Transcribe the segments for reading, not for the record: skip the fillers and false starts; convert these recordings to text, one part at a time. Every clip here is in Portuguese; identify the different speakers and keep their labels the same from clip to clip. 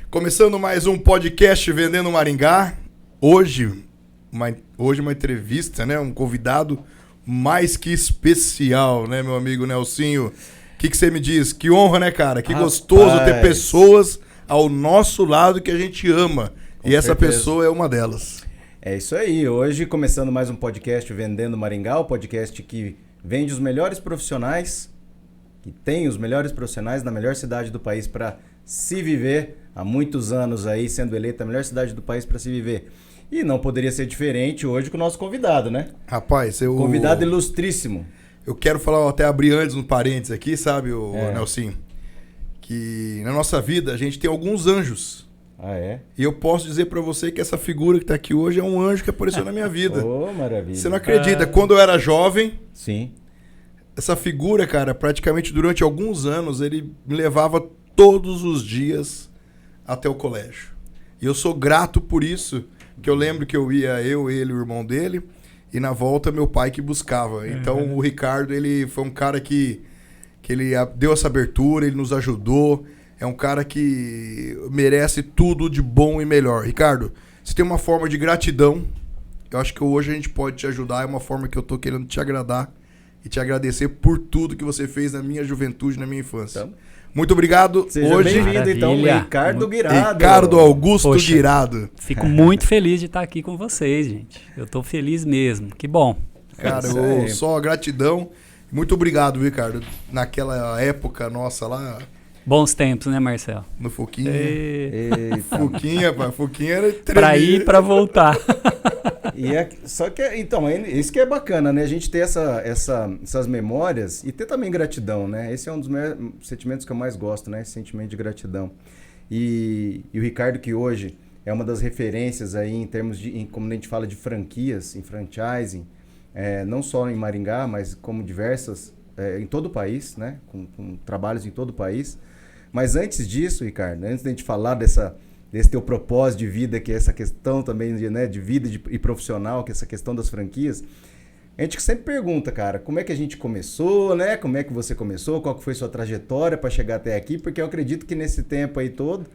Speaker 1: Começando mais um podcast Vendendo Maringá. Hoje uma entrevista, né? Um convidado mais que especial, né, meu amigo Nelsinho? O que você me diz? Que honra, né, cara? Que gostoso ter pessoas ao nosso lado que a gente ama. Com essa pessoa é uma delas.
Speaker 2: É isso aí. Hoje começando mais um podcast Vendendo Maringá, o podcast que vende os melhores profissionais, que tem os melhores profissionais na melhor cidade do país para se viver. Há muitos anos aí sendo eleita a melhor cidade do país para se viver. E não poderia ser diferente hoje com o nosso convidado, né?
Speaker 1: Rapaz,
Speaker 2: convidado ilustríssimo.
Speaker 1: Eu quero falar, até abrir antes no parênteses aqui, sabe, Nelsinho? Que na nossa vida a gente tem alguns anjos.
Speaker 2: Ah, é?
Speaker 1: E eu posso dizer pra você que essa figura que tá aqui hoje é um anjo que apareceu na minha vida.
Speaker 2: Oh, maravilha.
Speaker 1: Você não acredita? Quando eu era jovem,
Speaker 2: sim,
Speaker 1: essa figura, cara, praticamente durante alguns anos, ele me levava todos os dias até o colégio. E eu sou grato por isso, que eu lembro que eu ia, ele, o irmão dele, e na volta meu pai que buscava. Então o Ricardo, ele foi um cara que ele deu essa abertura, ele nos ajudou. É um cara que merece tudo de bom e melhor. Ricardo, se tem uma forma de gratidão, eu acho que hoje a gente pode te ajudar. É uma forma que eu tô querendo te agradar e te agradecer por tudo que você fez na minha juventude, na minha infância. Então, muito obrigado.
Speaker 2: Seja
Speaker 1: hoje
Speaker 2: bem-vindo, então, Ricardo Guirado.
Speaker 1: Ricardo Augusto Guirado.
Speaker 3: Fico muito feliz de estar aqui com vocês, gente. Eu tô feliz mesmo. Que bom.
Speaker 1: Cara, só gratidão. Muito obrigado, Ricardo. Naquela época nossa lá...
Speaker 3: Bons tempos, né, Marcelo?
Speaker 1: No Fuquinha. Fuquinha, pá. Fuquinha era tremendo.
Speaker 3: Pra ir e pra voltar.
Speaker 2: Só que, então, isso que é bacana, né? A gente ter essas memórias e ter também gratidão, né? Esse é um dos sentimentos que eu mais gosto, né? Esse sentimento de gratidão. E o Ricardo, que hoje é uma das referências aí em termos de, como a gente fala de franquias, em franchising, não só em Maringá, mas como diversas, em todo o país, né? Com trabalhos em todo o país. Mas antes disso, Ricardo, antes da gente falar desse teu propósito de vida, que é essa questão também de vida e profissional, que é essa questão das franquias, a gente sempre pergunta, cara, como é que a gente começou, né? Como é que você começou? Qual que foi sua trajetória para chegar até aqui? Porque eu acredito que nesse tempo aí todo,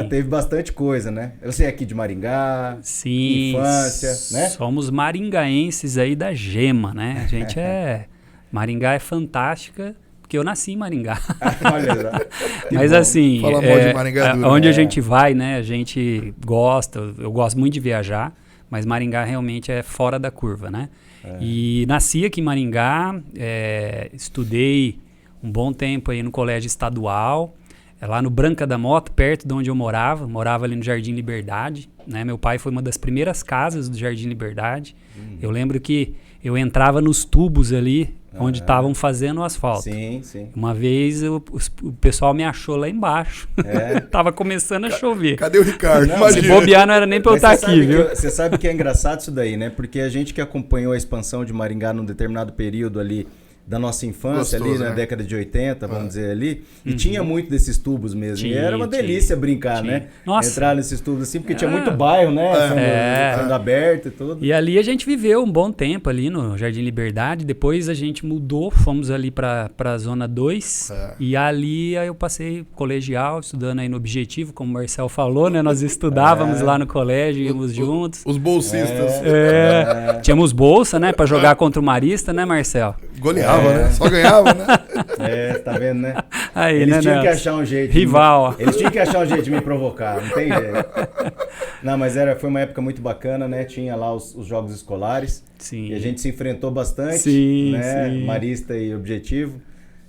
Speaker 2: teve bastante coisa, né? Você é aqui de Maringá,
Speaker 3: sim,
Speaker 2: infância, né?
Speaker 3: Somos maringaenses aí da gema, né? A gente Maringá é fantástica, porque eu nasci em Maringá.
Speaker 2: Olha,
Speaker 3: mas assim,
Speaker 1: Fala mal de Maringá duro.
Speaker 3: Onde a gente vai, né? A gente gosta, eu gosto muito de viajar, mas Maringá realmente é fora da curva, né? E nasci aqui em Maringá, estudei um bom tempo aí no colégio estadual, lá no Branca da Mota, perto de onde eu morava ali no Jardim Liberdade, né? Meu pai foi uma das primeiras casas do Jardim Liberdade. Eu lembro que eu entrava nos tubos ali, onde estavam fazendo o asfalto.
Speaker 2: Sim, sim.
Speaker 3: Uma vez o pessoal me achou lá embaixo. Tava começando a chover.
Speaker 1: Cadê o Ricardo?
Speaker 3: Se bobear não era nem pra eu estar aqui, viu?
Speaker 2: Você sabe que é engraçado isso daí, né? Porque a gente que acompanhou a expansão de Maringá num determinado período ali da nossa infância, gostoso, ali na década de 80, vamos dizer ali, e tinha muito desses tubos mesmo. E era uma delícia brincar, né?
Speaker 3: Nossa.
Speaker 2: Entrar nesses tubos assim, porque tinha muito bairro, né? Sendo aberto e tudo.
Speaker 3: E ali a gente viveu um bom tempo ali no Jardim Liberdade, depois a gente mudou, fomos ali pra Zona 2, e ali aí eu passei colegial, estudando aí no Objetivo, como o Marcel falou, né? Nós estudávamos lá no colégio, íamos juntos.
Speaker 1: Os bolsistas.
Speaker 3: Tínhamos bolsa, né? Pra jogar contra o Marista, né, Marcel?
Speaker 1: Goleava, né? Só ganhava, né?
Speaker 2: Tá vendo, né?
Speaker 3: Aí,
Speaker 2: eles
Speaker 3: né,
Speaker 2: tinham que achar um jeito.
Speaker 3: Rival.
Speaker 2: Eles tinham que achar um jeito de me provocar, não tem jeito. Não, mas foi uma época muito bacana, né? Tinha lá os jogos escolares. Sim. E a gente se enfrentou bastante,
Speaker 3: sim,
Speaker 2: né?
Speaker 3: Sim.
Speaker 2: Marista e Objetivo.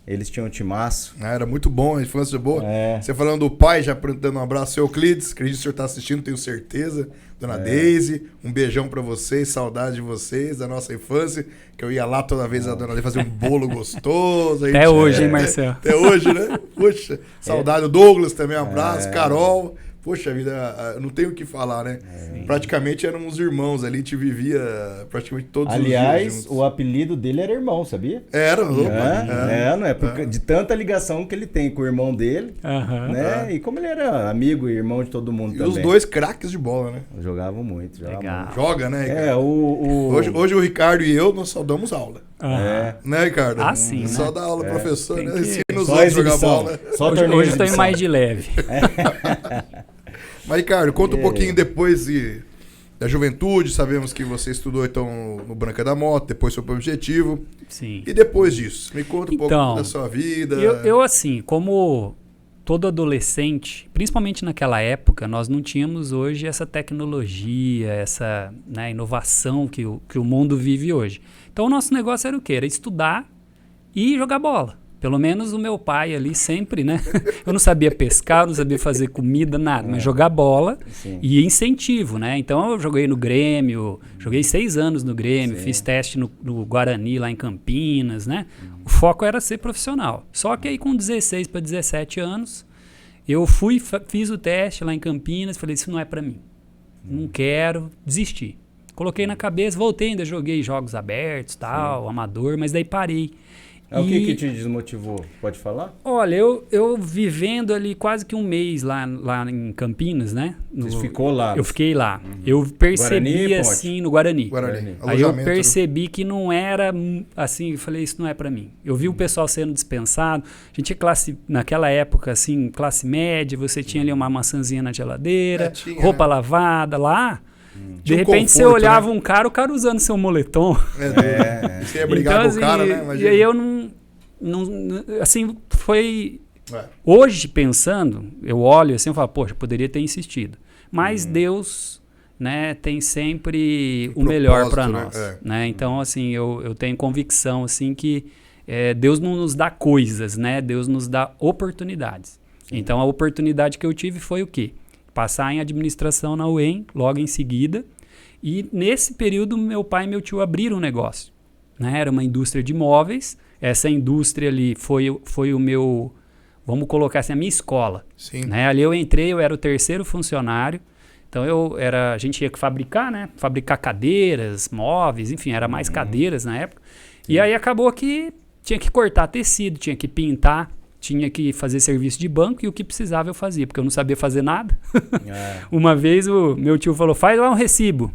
Speaker 2: Eles tinham um timaço.
Speaker 1: Era muito bom, a infância boa. Você falando do pai, já dando um abraço, seu Euclides, acredito que o senhor está assistindo, tenho certeza. Dona Deise, um beijão pra vocês, saudade de vocês, da nossa infância, que eu ia lá toda vez a Dona Deise fazer um bolo gostoso.
Speaker 3: Até hoje, hein, Marcelo?
Speaker 1: Até hoje, né? Puxa, saudade. O Douglas também, um abraço. Carol, poxa vida, eu não tenho o que falar, né? Praticamente éramos irmãos ali, a gente vivia praticamente todos os dias
Speaker 2: Aliás,
Speaker 1: juntos.
Speaker 2: o apelido dele era irmão, sabia?
Speaker 1: Era,
Speaker 2: Não é? Porque de tanta ligação que ele tem com o irmão dele, né? E como ele era amigo e irmão de todo mundo
Speaker 1: E
Speaker 2: também.
Speaker 1: os dois craques de bola, né?
Speaker 2: Jogavam muito, jogavam
Speaker 3: Legal.
Speaker 2: muito.
Speaker 1: Joga, né, Ricardo? Hoje o Ricardo e eu, nós só damos aula. Né, Ricardo?
Speaker 3: Ah, sim,
Speaker 1: Só
Speaker 3: né?
Speaker 1: dá aula, professor,
Speaker 3: Tem
Speaker 1: né?
Speaker 3: que-
Speaker 1: Ensina os
Speaker 2: Só
Speaker 1: outros a jogar
Speaker 2: exibição.
Speaker 1: bola.
Speaker 2: Só
Speaker 3: Hoje
Speaker 2: torneio
Speaker 3: eu
Speaker 2: de
Speaker 3: estou
Speaker 2: exibição.
Speaker 3: mais de leve.
Speaker 1: Mas, Ricardo, conta um pouquinho depois da juventude. Sabemos que você estudou, então, no Branca da Moto, depois foi pro Objetivo.
Speaker 3: Sim.
Speaker 1: E depois disso? Me conta um pouco
Speaker 3: Então,
Speaker 1: da sua vida.
Speaker 3: Eu, assim, como todo adolescente, principalmente naquela época, nós não tínhamos hoje essa tecnologia, essa, né, inovação que o mundo vive hoje. Então, o nosso negócio era o quê? Era estudar e jogar bola. Pelo menos o meu pai ali sempre, né? Eu não sabia pescar, eu não sabia fazer comida, nada, mas jogar bola e incentivo, né? Então eu joguei no Grêmio, joguei 6 anos no Grêmio, fiz teste no Guarani lá em Campinas, né? O foco era ser profissional. Só que aí com 16 para 17 anos, eu fiz o teste lá em Campinas, falei, isso não é para mim. Não quero, desisti. Coloquei na cabeça, voltei, ainda joguei jogos abertos, tal, amador, mas daí parei.
Speaker 2: O que te desmotivou? Pode falar?
Speaker 3: Olha, eu vivendo ali quase que um mês lá em Campinas, né?
Speaker 2: Você ficou lá?
Speaker 3: Eu fiquei lá. Eu percebi
Speaker 2: Guarani,
Speaker 3: assim, no Guarani. Aí eu
Speaker 1: Alojamento,
Speaker 3: percebi que não era assim, eu falei, isso não é pra mim. Eu vi o pessoal sendo dispensado. A gente tinha naquela época, assim, classe média, você tinha ali uma maçãzinha na geladeira, roupa lavada lá. De repente você olhava um cara, o cara usando seu moletom.
Speaker 1: Você ia brigar
Speaker 3: então,
Speaker 1: com o cara, né? Imagina.
Speaker 3: E aí eu não assim, foi... Hoje, pensando, eu olho assim e falo, poxa, poderia ter insistido. Mas Deus, né, tem sempre o melhor para nós. Né? Então, assim, eu tenho convicção assim, que Deus não nos dá coisas, né? Deus nos dá oportunidades. Então, a oportunidade que eu tive foi o quê? Passar em administração na UEM, logo em seguida. E nesse período, meu pai e meu tio abriram um negócio. Né? Era uma indústria de móveis. Essa indústria ali foi o meu, vamos colocar assim, a minha escola.
Speaker 1: Sim.
Speaker 3: Né? Ali eu entrei, eu era o 3º funcionário. Então a gente tinha que fabricar, né? Fabricar cadeiras, móveis, enfim, era mais cadeiras na época. Sim. E aí acabou que tinha que cortar tecido, tinha que pintar, tinha que fazer serviço de banco e o que precisava eu fazia, porque eu não sabia fazer nada. Uma vez o meu tio falou, faz lá um recibo.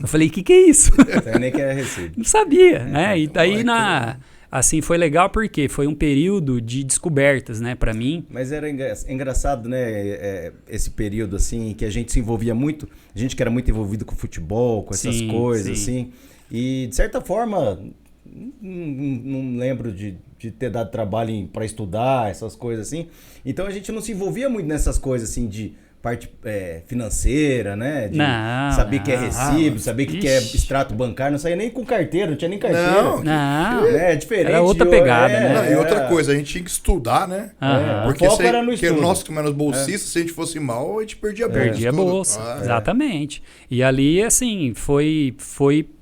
Speaker 3: Eu falei, o que é isso?
Speaker 2: Você nem quer recibo.
Speaker 3: Não sabia, né? E daí assim, foi legal porque foi um período de descobertas, né, pra mim.
Speaker 2: Mas era engraçado, né, esse período, assim, que a gente se envolvia muito, a gente que era muito envolvido com futebol, com essas coisas, assim, e de certa forma, não lembro de ter dado trabalho para estudar, essas coisas assim, então a gente não se envolvia muito nessas coisas, assim, de parte financeira, né? De saber que é recibo, saber que é extrato bancário, não saía nem com carteira, não tinha nem carteira.
Speaker 3: Não.
Speaker 2: É diferente.
Speaker 3: Era outra pegada, né?
Speaker 1: E outra coisa, a gente tinha que estudar, né? Porque
Speaker 2: o foco era no estudo.
Speaker 1: Nós que éramos bolsistas, se a gente fosse mal, a gente perdia a bolsa.
Speaker 3: Perdia a bolsa, exatamente. E ali, assim, foi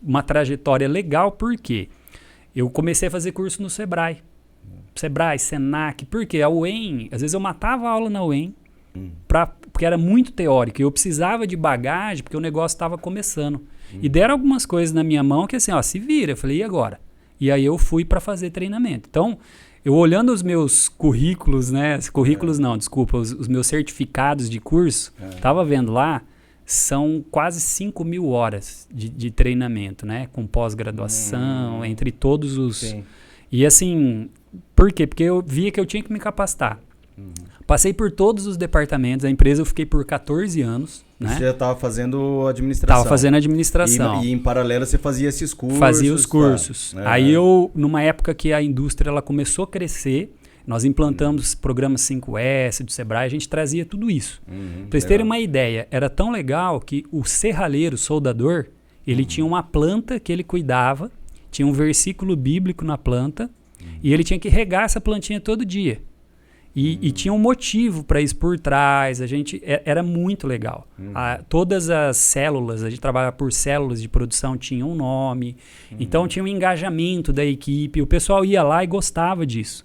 Speaker 3: uma trajetória legal, porque eu comecei a fazer curso no Sebrae. Sebrae, Senac, porque a UEM, às vezes eu matava a aula na UEM, porque era muito teórico e eu precisava de bagagem porque o negócio estava começando. E deram algumas coisas na minha mão que assim, ó, se vira. Eu falei, e agora? E aí eu fui para fazer treinamento. Então, eu olhando os meus currículos, né? Currículos não, desculpa, os meus certificados de curso, tava vendo lá, são quase 5.000 horas de treinamento, né? Com pós-graduação, entre todos os... Sim. E assim, por quê? Porque eu via que eu tinha que me capacitar. Passei por todos os departamentos, a empresa eu fiquei por 14 anos. Né?
Speaker 2: Você já estava fazendo administração.
Speaker 3: Estava fazendo administração.
Speaker 2: E em paralelo você fazia esses cursos.
Speaker 3: Fazia os cursos. Aí eu, numa época que a indústria ela começou a crescer, nós implantamos programas 5S do Sebrae, a gente trazia tudo isso. Para vocês terem uma ideia, era tão legal que o serralheiro, soldador, ele tinha uma planta que ele cuidava, tinha um versículo bíblico na planta, e ele tinha que regar essa plantinha todo dia. E tinha um motivo para isso por trás, era muito legal. Todas as células, a gente trabalhava por células de produção, tinha um nome, então tinha um engajamento da equipe, o pessoal ia lá e gostava disso.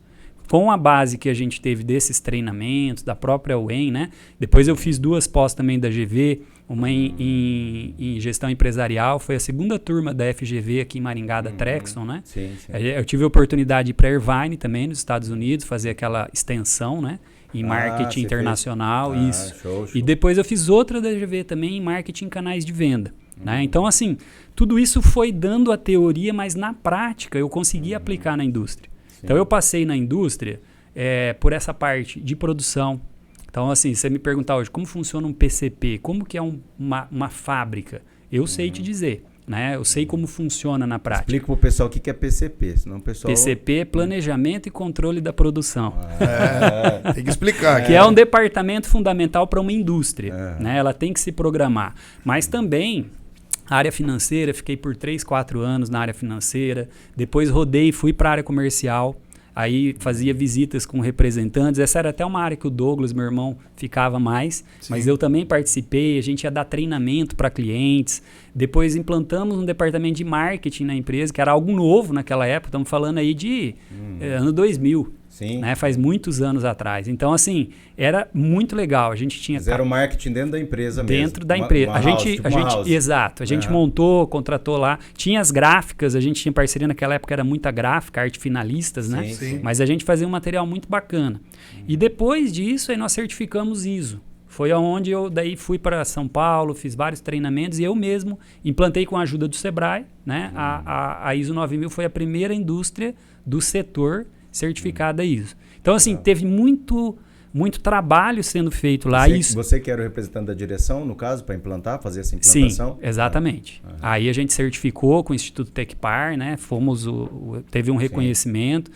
Speaker 3: com a base que a gente teve desses treinamentos, da própria UEM, né? Depois eu fiz 2 pós também da GV, uma em gestão empresarial, foi a segunda turma da FGV aqui em Maringá, da Trexon, né?
Speaker 2: Sim, sim.
Speaker 3: Eu tive a oportunidade de ir para Irvine também, nos Estados Unidos, fazer aquela extensão, né? Em marketing internacional, isso.
Speaker 2: Show.
Speaker 3: E depois eu fiz outra da GV também em marketing em canais de venda. Né? Então, assim, tudo isso foi dando a teoria, mas na prática eu consegui aplicar na indústria. Sim. Então, eu passei na indústria por essa parte de produção. Então, assim, se você me perguntar hoje como funciona um PCP, como que é uma fábrica, eu sei te dizer. Né? Eu sei como funciona na prática.
Speaker 2: Explica para o pessoal o que é PCP, senão o pessoal...
Speaker 3: PCP é Planejamento e Controle da Produção.
Speaker 1: Tem que explicar.
Speaker 3: Que é um departamento fundamental para uma indústria. Né? Ela tem que se programar. Mas também, a área financeira, fiquei por 3, 4 anos na área financeira. Depois rodei e fui para a área comercial. Aí fazia visitas com representantes. Essa era até uma área que o Douglas, meu irmão, ficava mais. Sim. Mas eu também participei. A gente ia dar treinamento para clientes. Depois implantamos um departamento de marketing na empresa, que era algo novo naquela época. Estamos falando aí de ano 2000.
Speaker 2: Sim.
Speaker 3: Né? Faz muitos anos atrás. Então, assim, era muito legal. A gente tinha...
Speaker 2: Fizeram marketing dentro da empresa mesmo.
Speaker 3: Dentro da empresa. Exato. A gente montou, contratou lá. Tinha as gráficas, a gente tinha parceria naquela época, era muita gráfica, arte finalistas, né?
Speaker 1: Sim.
Speaker 3: Mas a gente fazia um material muito bacana. E depois disso, aí nós certificamos ISO. Foi onde eu daí fui para São Paulo, fiz vários treinamentos e eu mesmo implantei com a ajuda do Sebrae, né? A ISO 9000 foi a primeira indústria do setor certificada ISO. Então, assim, teve muito trabalho sendo feito lá.
Speaker 2: Você que era o representante da direção, no caso, para implantar, fazer essa implantação?
Speaker 3: Sim, exatamente. Aí a gente certificou com o Instituto Tecpar, né? Teve um reconhecimento.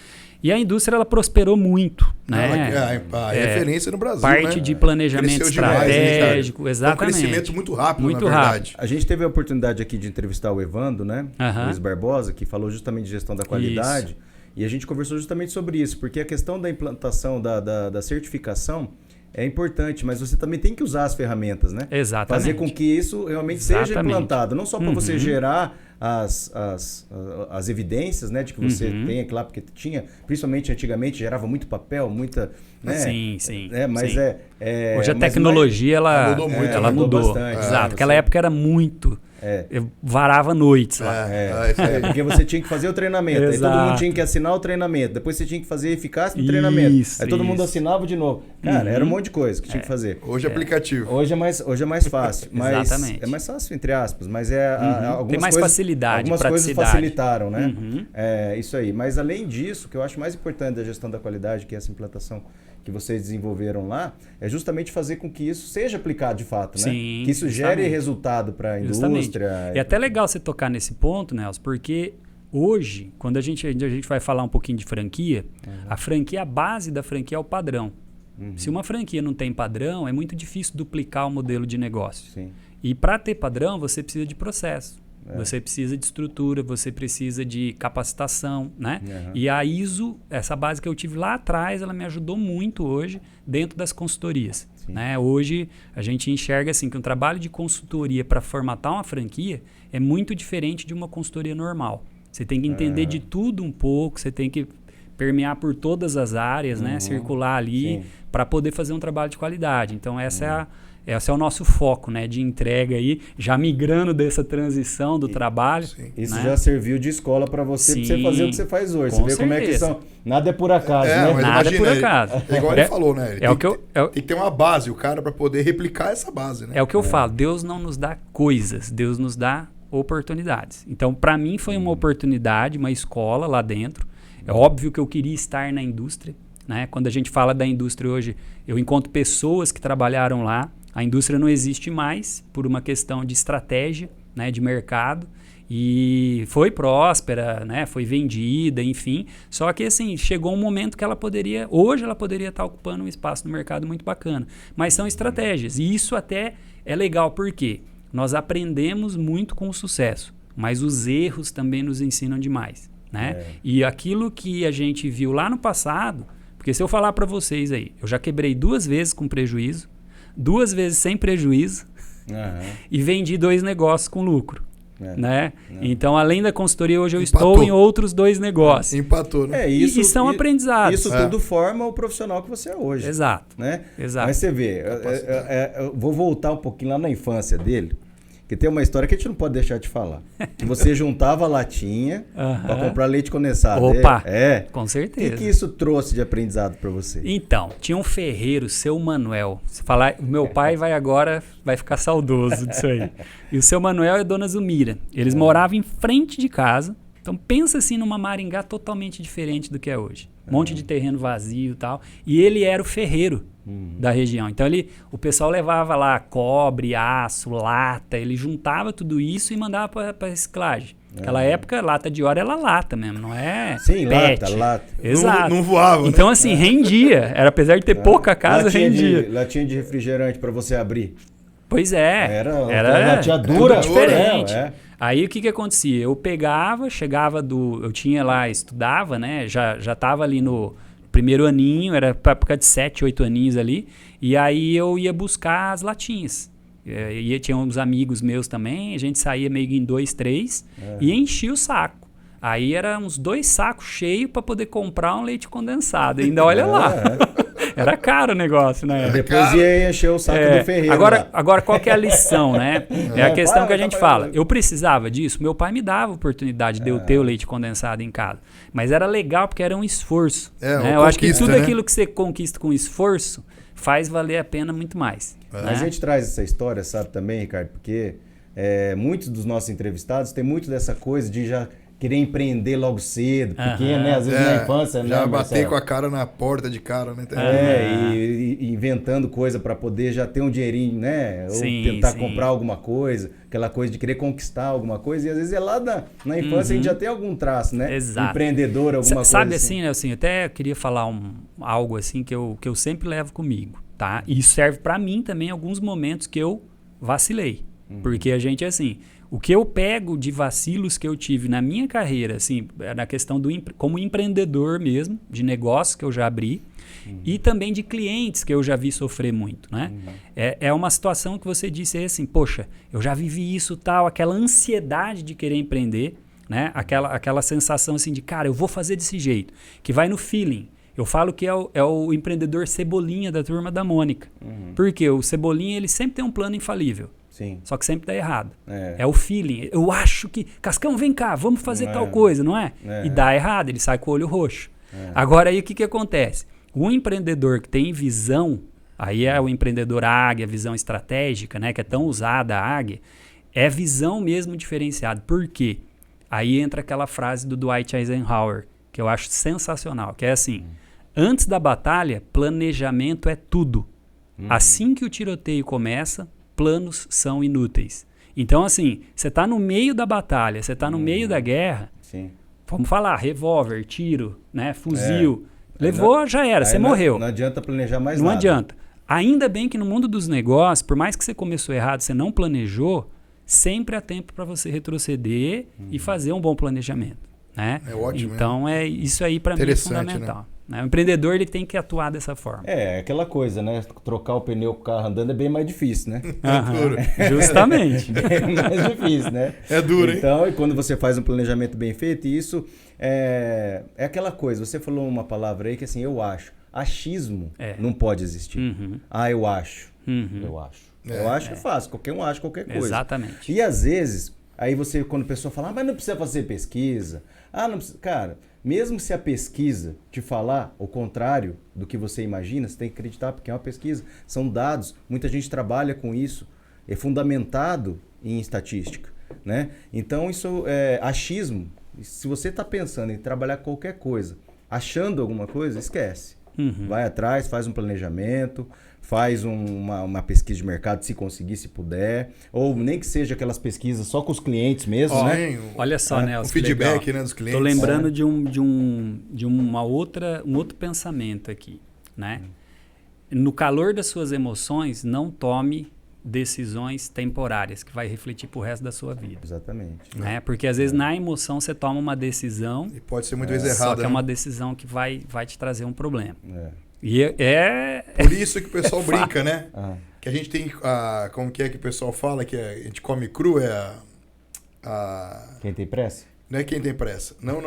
Speaker 3: E a indústria, ela prosperou muito, né?
Speaker 1: A referência no Brasil,
Speaker 3: parte de planejamento estratégico, exatamente.
Speaker 1: Um crescimento muito rápido,
Speaker 3: muito
Speaker 1: na verdade.
Speaker 2: A gente teve a oportunidade aqui de entrevistar o Evandro, né? Luiz Barbosa, que falou justamente de gestão da qualidade. Isso. E a gente conversou justamente sobre isso, porque a questão da implantação, da certificação é importante, mas você também tem que usar as ferramentas, né?
Speaker 3: Exatamente.
Speaker 2: Fazer com que isso realmente seja implantado. Não só para você gerar as evidências, né, de que você tem, claro, porque tinha, principalmente antigamente, gerava muito papel, muita... Né?
Speaker 3: Sim.
Speaker 2: Mas
Speaker 3: sim. Hoje a tecnologia, ela mudou.
Speaker 2: Bastante.
Speaker 3: Exato. Naquela época era muito... Eu varava noites lá.
Speaker 2: Porque você tinha que fazer o treinamento. Aí todo mundo tinha que assinar o treinamento. Depois você tinha que fazer a eficácia do treinamento. Aí todo mundo assinava de novo. Cara, era um monte de coisa que tinha que fazer.
Speaker 1: Hoje é aplicativo.
Speaker 2: Hoje é mais fácil. Mas
Speaker 3: exatamente.
Speaker 2: É mais fácil, entre aspas. Mas
Speaker 3: tem mais facilidade,
Speaker 2: algumas coisas facilitaram, né? Isso aí. Mas além disso, o que eu acho mais importante da gestão da qualidade, que é essa implantação que vocês desenvolveram lá, é justamente fazer com que isso seja aplicado de fato, né?
Speaker 3: Sim,
Speaker 2: que isso gere resultado para a indústria.
Speaker 3: É até legal você tocar nesse ponto, Nelson, porque hoje, quando a gente vai falar um pouquinho de franquia, a base da franquia é o padrão. Se uma franquia não tem padrão, é muito difícil duplicar o modelo de negócio.
Speaker 2: Sim.
Speaker 3: E para ter padrão, você precisa de processo. Você precisa de estrutura, você precisa de capacitação, né? E a ISO, essa base que eu tive lá atrás, ela me ajudou muito hoje dentro das consultorias. Né? Hoje a gente enxerga assim que um trabalho de consultoria para formatar uma franquia é muito diferente de uma consultoria normal. Você tem que entender de tudo um pouco, você tem que permear por todas as áreas, né? Circular ali para poder fazer um trabalho de qualidade. Então esse é o nosso foco, né, de entrega aí, já migrando dessa transição do trabalho.
Speaker 2: Isso
Speaker 3: né?
Speaker 2: já serviu de escola para você fazer o que você faz hoje. Você vê como é que são. Nada é por acaso, né?
Speaker 3: Nada é por acaso.
Speaker 1: É igual ele falou, né?
Speaker 3: Tem
Speaker 1: que ter uma base, o cara, para poder replicar essa base, né?
Speaker 3: É o que eu falo, Deus não nos dá coisas, Deus nos dá oportunidades. Então, para mim foi uma oportunidade, uma escola lá dentro. É óbvio que eu queria estar na indústria, né? Quando a gente fala da indústria hoje, eu encontro pessoas que trabalharam lá. A indústria não existe mais por uma questão de estratégia, né, de mercado, e foi próspera, né, foi vendida, enfim. Só que assim, chegou um momento que hoje ela poderia estar ocupando um espaço no mercado muito bacana. Mas são estratégias, e isso até é legal porque nós aprendemos muito com o sucesso, mas os erros também nos ensinam demais, né? E aquilo que a gente viu lá no passado, porque se eu falar para vocês aí, eu já quebrei 2 vezes com prejuízo, 2 vezes sem prejuízo e vendi 2 negócios com lucro. né? Então, além da consultoria, hoje eu
Speaker 1: Empatou.
Speaker 3: estou em outros 2 negócios.
Speaker 1: Empatou, né?
Speaker 3: E são aprendizados.
Speaker 2: Isso tudo forma o profissional que você é hoje.
Speaker 3: Exato.
Speaker 2: Né?
Speaker 3: Exato.
Speaker 2: Mas você vê, eu vou voltar um pouquinho lá na infância dele, que tem uma história que a gente não pode deixar de falar. Que você juntava a latinha para comprar leite condensado.
Speaker 3: Opa, com
Speaker 2: O
Speaker 3: certeza.
Speaker 2: que isso trouxe de aprendizado para você?
Speaker 3: Então, tinha um ferreiro, seu Manuel. Se falar, o meu pai vai ficar saudoso disso aí. E o seu Manuel e a dona Zumira. Eles moravam em frente de casa. Então pensa assim numa Maringá totalmente diferente do que é hoje. Um monte de terreno vazio e tal. E ele era o ferreiro da região. Então o pessoal levava lá cobre, aço, lata. Ele juntava tudo isso e mandava para reciclagem. Naquela época, lata de óleo era lata mesmo, não é?
Speaker 2: Sim,
Speaker 3: pet.
Speaker 2: lata.
Speaker 3: Exato.
Speaker 1: Não voava,
Speaker 3: Então,
Speaker 1: né?
Speaker 3: assim, rendia. Era, apesar de ter pouca casa, rendia.
Speaker 2: Latinha de refrigerante para você abrir.
Speaker 3: Pois é.
Speaker 2: Era latinha
Speaker 3: tudo
Speaker 2: dura.
Speaker 3: diferente.
Speaker 2: É.
Speaker 3: Aí o que acontecia? Eu pegava, eu tinha lá, estudava, né? Já tava ali no primeiro aninho, era pra época de 7, 8 aninhos ali. E aí eu ia buscar as latinhas. Tinha uns amigos meus também, a gente saía meio em 2, 3 e enchia o saco. Aí era uns 2 sacos cheios para poder comprar um leite condensado. Ainda olha lá. Era caro o negócio, né?
Speaker 2: Depois ia encher o saco do ferreiro.
Speaker 3: Agora, qual que é a lição, né? É a questão que a gente fala. Eu precisava disso, meu pai me dava a oportunidade de eu ter o leite condensado em casa. Mas era legal porque era um esforço. Né? Eu acho que tudo aquilo que você conquista com esforço faz valer a pena muito mais.
Speaker 2: Mas a gente traz essa história, sabe, também, Ricardo, porque muitos dos nossos entrevistados têm muito dessa coisa de já querer empreender logo cedo, pequeno, né? Às vezes na infância,
Speaker 1: já
Speaker 2: né?
Speaker 1: bater com a cara na porta de cara, né?
Speaker 2: E inventando coisa para poder já ter um dinheirinho, né? Ou tentar comprar alguma coisa, aquela coisa de querer conquistar alguma coisa. E às vezes lá na infância a gente já tem algum traço, né?
Speaker 3: Exato.
Speaker 2: Empreendedor, alguma coisa.
Speaker 3: Sabe assim, né? Assim, até queria falar algo assim que eu sempre levo comigo, tá? E isso serve para mim também em alguns momentos que eu vacilei. Porque a gente, assim, o que eu pego de vacilos que eu tive na minha carreira, assim, na questão como empreendedor mesmo, de negócio que eu já abri, e também de clientes que eu já vi sofrer muito, né? É uma situação que você disse aí assim, poxa, eu já vivi isso tal, aquela ansiedade de querer empreender, né? Aquela sensação assim de, cara, eu vou fazer desse jeito, que vai no feeling. Eu falo que é o empreendedor cebolinha da turma da Mônica. Porque o cebolinha, ele sempre tem um plano infalível.
Speaker 2: Sim.
Speaker 3: Só que sempre dá errado. É o feeling. Eu acho que... Cascão, vem cá, vamos fazer tal coisa, não é? E dá errado, ele sai com o olho roxo. Agora aí o que acontece? O empreendedor que tem visão, aí é o empreendedor águia, visão estratégica, né? Que é tão usada a águia, é visão mesmo diferenciada. Por quê? Aí entra aquela frase do Dwight Eisenhower, que eu acho sensacional, que é assim, antes da batalha, planejamento é tudo. Assim que o tiroteio começa, planos são inúteis. Então, assim, você está no meio da batalha, você está no meio da guerra, vamos falar, revólver, tiro, né, fuzil, levou, já era, você morreu.
Speaker 2: Não adianta planejar mais nada.
Speaker 3: Não adianta. Ainda bem que no mundo dos negócios, por mais que você começou errado, você não planejou, sempre há tempo para você retroceder e fazer um bom planejamento. Né?
Speaker 1: É ótimo.
Speaker 3: Então, isso aí para mim é fundamental. Né? O empreendedor ele tem que atuar dessa forma.
Speaker 2: É aquela coisa, né? Trocar o pneu com o carro andando é bem mais difícil, né?
Speaker 1: Duro.
Speaker 3: Justamente.
Speaker 2: Bem mais difícil, né?
Speaker 1: É duro, hein?
Speaker 2: Então, e quando você faz um planejamento bem feito, isso é aquela coisa. Você falou uma palavra aí que assim, eu acho. Achismo não pode existir. Eu acho. Eu acho. Eu acho é fácil. Qualquer um acha qualquer coisa.
Speaker 3: Exatamente.
Speaker 2: E às vezes, aí você, quando a pessoa fala, mas não precisa fazer pesquisa. Não precisa. Cara, mesmo se a pesquisa te falar o contrário do que você imagina, você tem que acreditar, porque é uma pesquisa, são dados, muita gente trabalha com isso, é fundamentado em estatística, né? Então isso é achismo. Se você está pensando em trabalhar qualquer coisa, achando alguma coisa, esquece. Vai atrás, faz um planejamento, faz uma pesquisa de mercado, se conseguir, se puder, ou nem que seja aquelas pesquisas só com os clientes mesmo, né?
Speaker 3: Olha só, né?
Speaker 1: O feedback, né, dos clientes.
Speaker 3: Estou lembrando de um outro pensamento aqui, né? No calor das suas emoções, não tome decisões temporárias que vai refletir pro resto da sua vida.
Speaker 2: Exatamente.
Speaker 3: Né? Porque às vezes na emoção você toma uma decisão
Speaker 1: e pode ser muitas vezes errada.
Speaker 3: Só que é uma decisão que vai te trazer um problema. E
Speaker 1: por isso que o pessoal brinca, né? Que a gente tem como que é que o pessoal fala que a gente come cru,
Speaker 2: Quem tem pressa?
Speaker 1: Não é quem tem pressa. Não.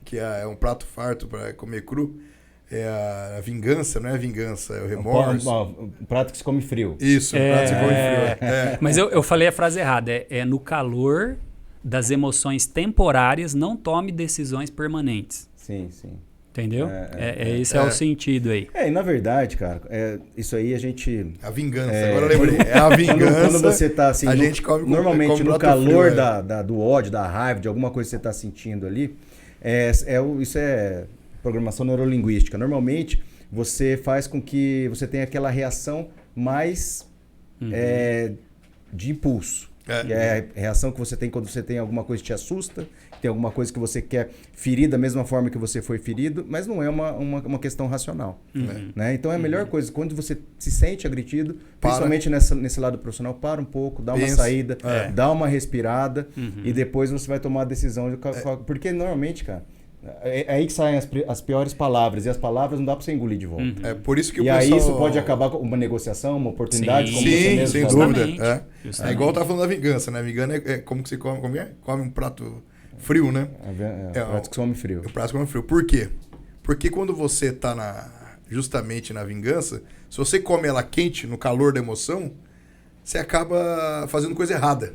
Speaker 1: Que é um prato farto para comer cru. É a vingança, não é a vingança, é o remorso.
Speaker 2: Um prato que se come frio.
Speaker 1: Isso, um prato que se come frio.
Speaker 3: Mas eu falei a frase errada. É no calor das emoções temporárias, não tome decisões permanentes.
Speaker 2: Sim.
Speaker 3: Entendeu? Esse é o sentido aí.
Speaker 2: E na verdade, cara, isso aí a gente...
Speaker 1: A vingança, agora eu lembrei. É a vingança.
Speaker 2: Quando você tá assim...
Speaker 1: A gente come
Speaker 2: normalmente
Speaker 1: come
Speaker 2: no
Speaker 1: prato
Speaker 2: calor
Speaker 1: frio,
Speaker 2: do ódio, da raiva, de alguma coisa que você tá sentindo ali, isso é programação neurolinguística. Normalmente, você faz com que você tenha aquela reação mais de impulso. Que é a reação que você tem quando você tem alguma coisa que te assusta, tem alguma coisa que você quer ferir da mesma forma que você foi ferido, mas não é uma questão racional. Né? Então é a melhor coisa, quando você se sente agredido, principalmente nesse lado profissional, para um pouco, dá uma saída, dá uma respirada e depois você vai tomar a decisão. Porque normalmente, cara, é aí que saem as piores palavras, e as palavras não dá pra você engolir de volta.
Speaker 1: É por isso que o
Speaker 2: pessoal...
Speaker 1: aí
Speaker 2: isso pode acabar com uma negociação, uma oportunidade, como você mesmo
Speaker 1: sem
Speaker 2: falou.
Speaker 1: dúvida. É igual eu tava falando da vingança, né? Vingança é como que você come, come um prato frio, né?
Speaker 2: O prato que come frio.
Speaker 1: O prato que come frio. Por quê? Porque quando você tá justamente na vingança, se você come ela quente, no calor da emoção, você acaba fazendo coisa errada.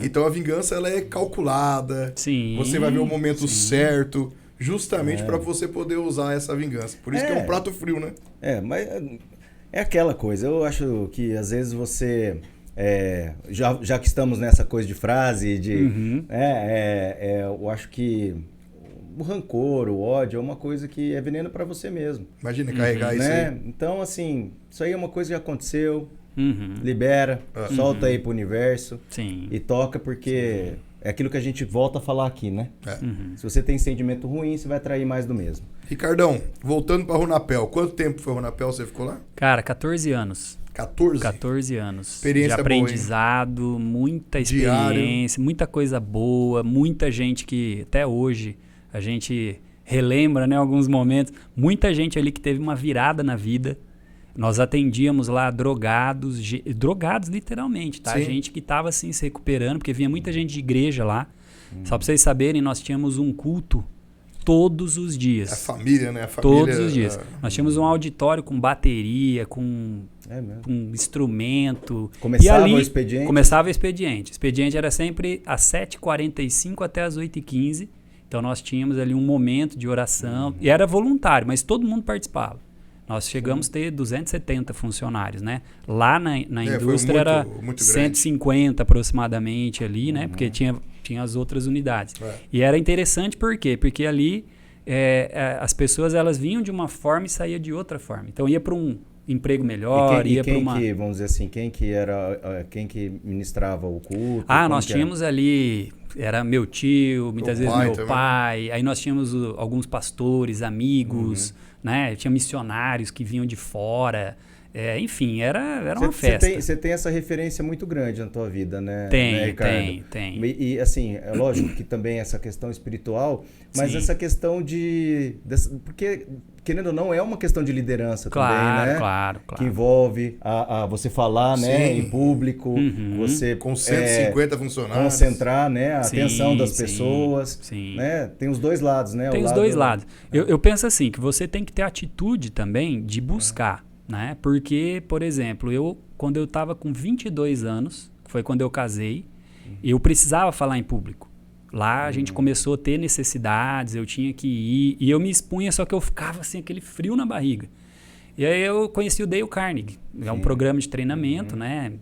Speaker 1: Então a vingança, ela é calculada. Você vai ver o momento certo, justamente para você poder usar essa vingança. Por isso que é um prato frio, né?
Speaker 2: Mas é aquela coisa. Eu acho que às vezes você... já que estamos nessa coisa de frase, eu acho que o rancor, o ódio é uma coisa que é veneno para você mesmo.
Speaker 1: Imagina carregar isso aí.
Speaker 2: Então, assim, isso aí é uma coisa que já aconteceu. Libera, solta aí pro universo e toca, porque é aquilo que a gente volta a falar aqui, né? Se você tem sentimento ruim, você vai atrair mais do mesmo.
Speaker 1: Ricardão, voltando para Runapel, quanto tempo foi Runapel, você ficou lá?
Speaker 3: Cara, 14 anos.
Speaker 1: 14
Speaker 3: anos.
Speaker 1: Experiência
Speaker 3: de aprendizado, boa, muita experiência, muita coisa boa, muita gente que até hoje a gente relembra, né, alguns momentos. Muita gente ali que teve uma virada na vida. Nós atendíamos lá drogados literalmente, tá? Gente que estava assim se recuperando, porque vinha muita gente de igreja lá. Só para vocês saberem, nós tínhamos um culto todos os dias.
Speaker 1: A família, né? A família,
Speaker 3: todos os dias. Nós tínhamos um auditório com bateria, com instrumento.
Speaker 2: Começava o expediente?
Speaker 3: Começava o expediente. O expediente era sempre às 7h45 até às 8h15. Então nós tínhamos ali um momento de oração. E era voluntário, mas todo mundo participava. Nós chegamos a ter 270 funcionários, né? Lá na indústria era muito 150 aproximadamente ali, né? Porque tinha as outras unidades. E era interessante por quê? Porque ali as pessoas elas vinham de uma forma e saíam de outra forma. Então ia para um emprego melhor, ia para uma...
Speaker 2: vamos dizer assim, quem que ministrava o culto?
Speaker 3: Nós tínhamos ali... Era meu tio, muitas vezes meu pai. Aí nós tínhamos alguns pastores, amigos, né? Tinha missionários que vinham de fora. Enfim, era uma festa.
Speaker 2: Você tem essa referência muito grande na tua vida, né?
Speaker 3: Tem.
Speaker 2: E assim, é lógico que também essa questão espiritual, mas essa questão porque, querendo ou não, é uma questão de liderança também, né?
Speaker 3: Claro.
Speaker 2: Que envolve você falar, né, em público, você...
Speaker 1: Com 150 funcionários.
Speaker 2: Concentrar, né, a atenção das pessoas. Né? Tem os dois lados, né?
Speaker 3: Tem os dois lados. Eu penso assim, que você tem que ter atitude também de buscar. Né? Porque, por exemplo, quando eu estava com 22 anos, foi quando eu casei, eu precisava falar em público. Lá a gente começou a ter necessidades, eu tinha que ir, e eu me expunha, só que eu ficava assim, aquele frio na barriga. E aí eu conheci o Dale Carnegie, é um programa de treinamento, né?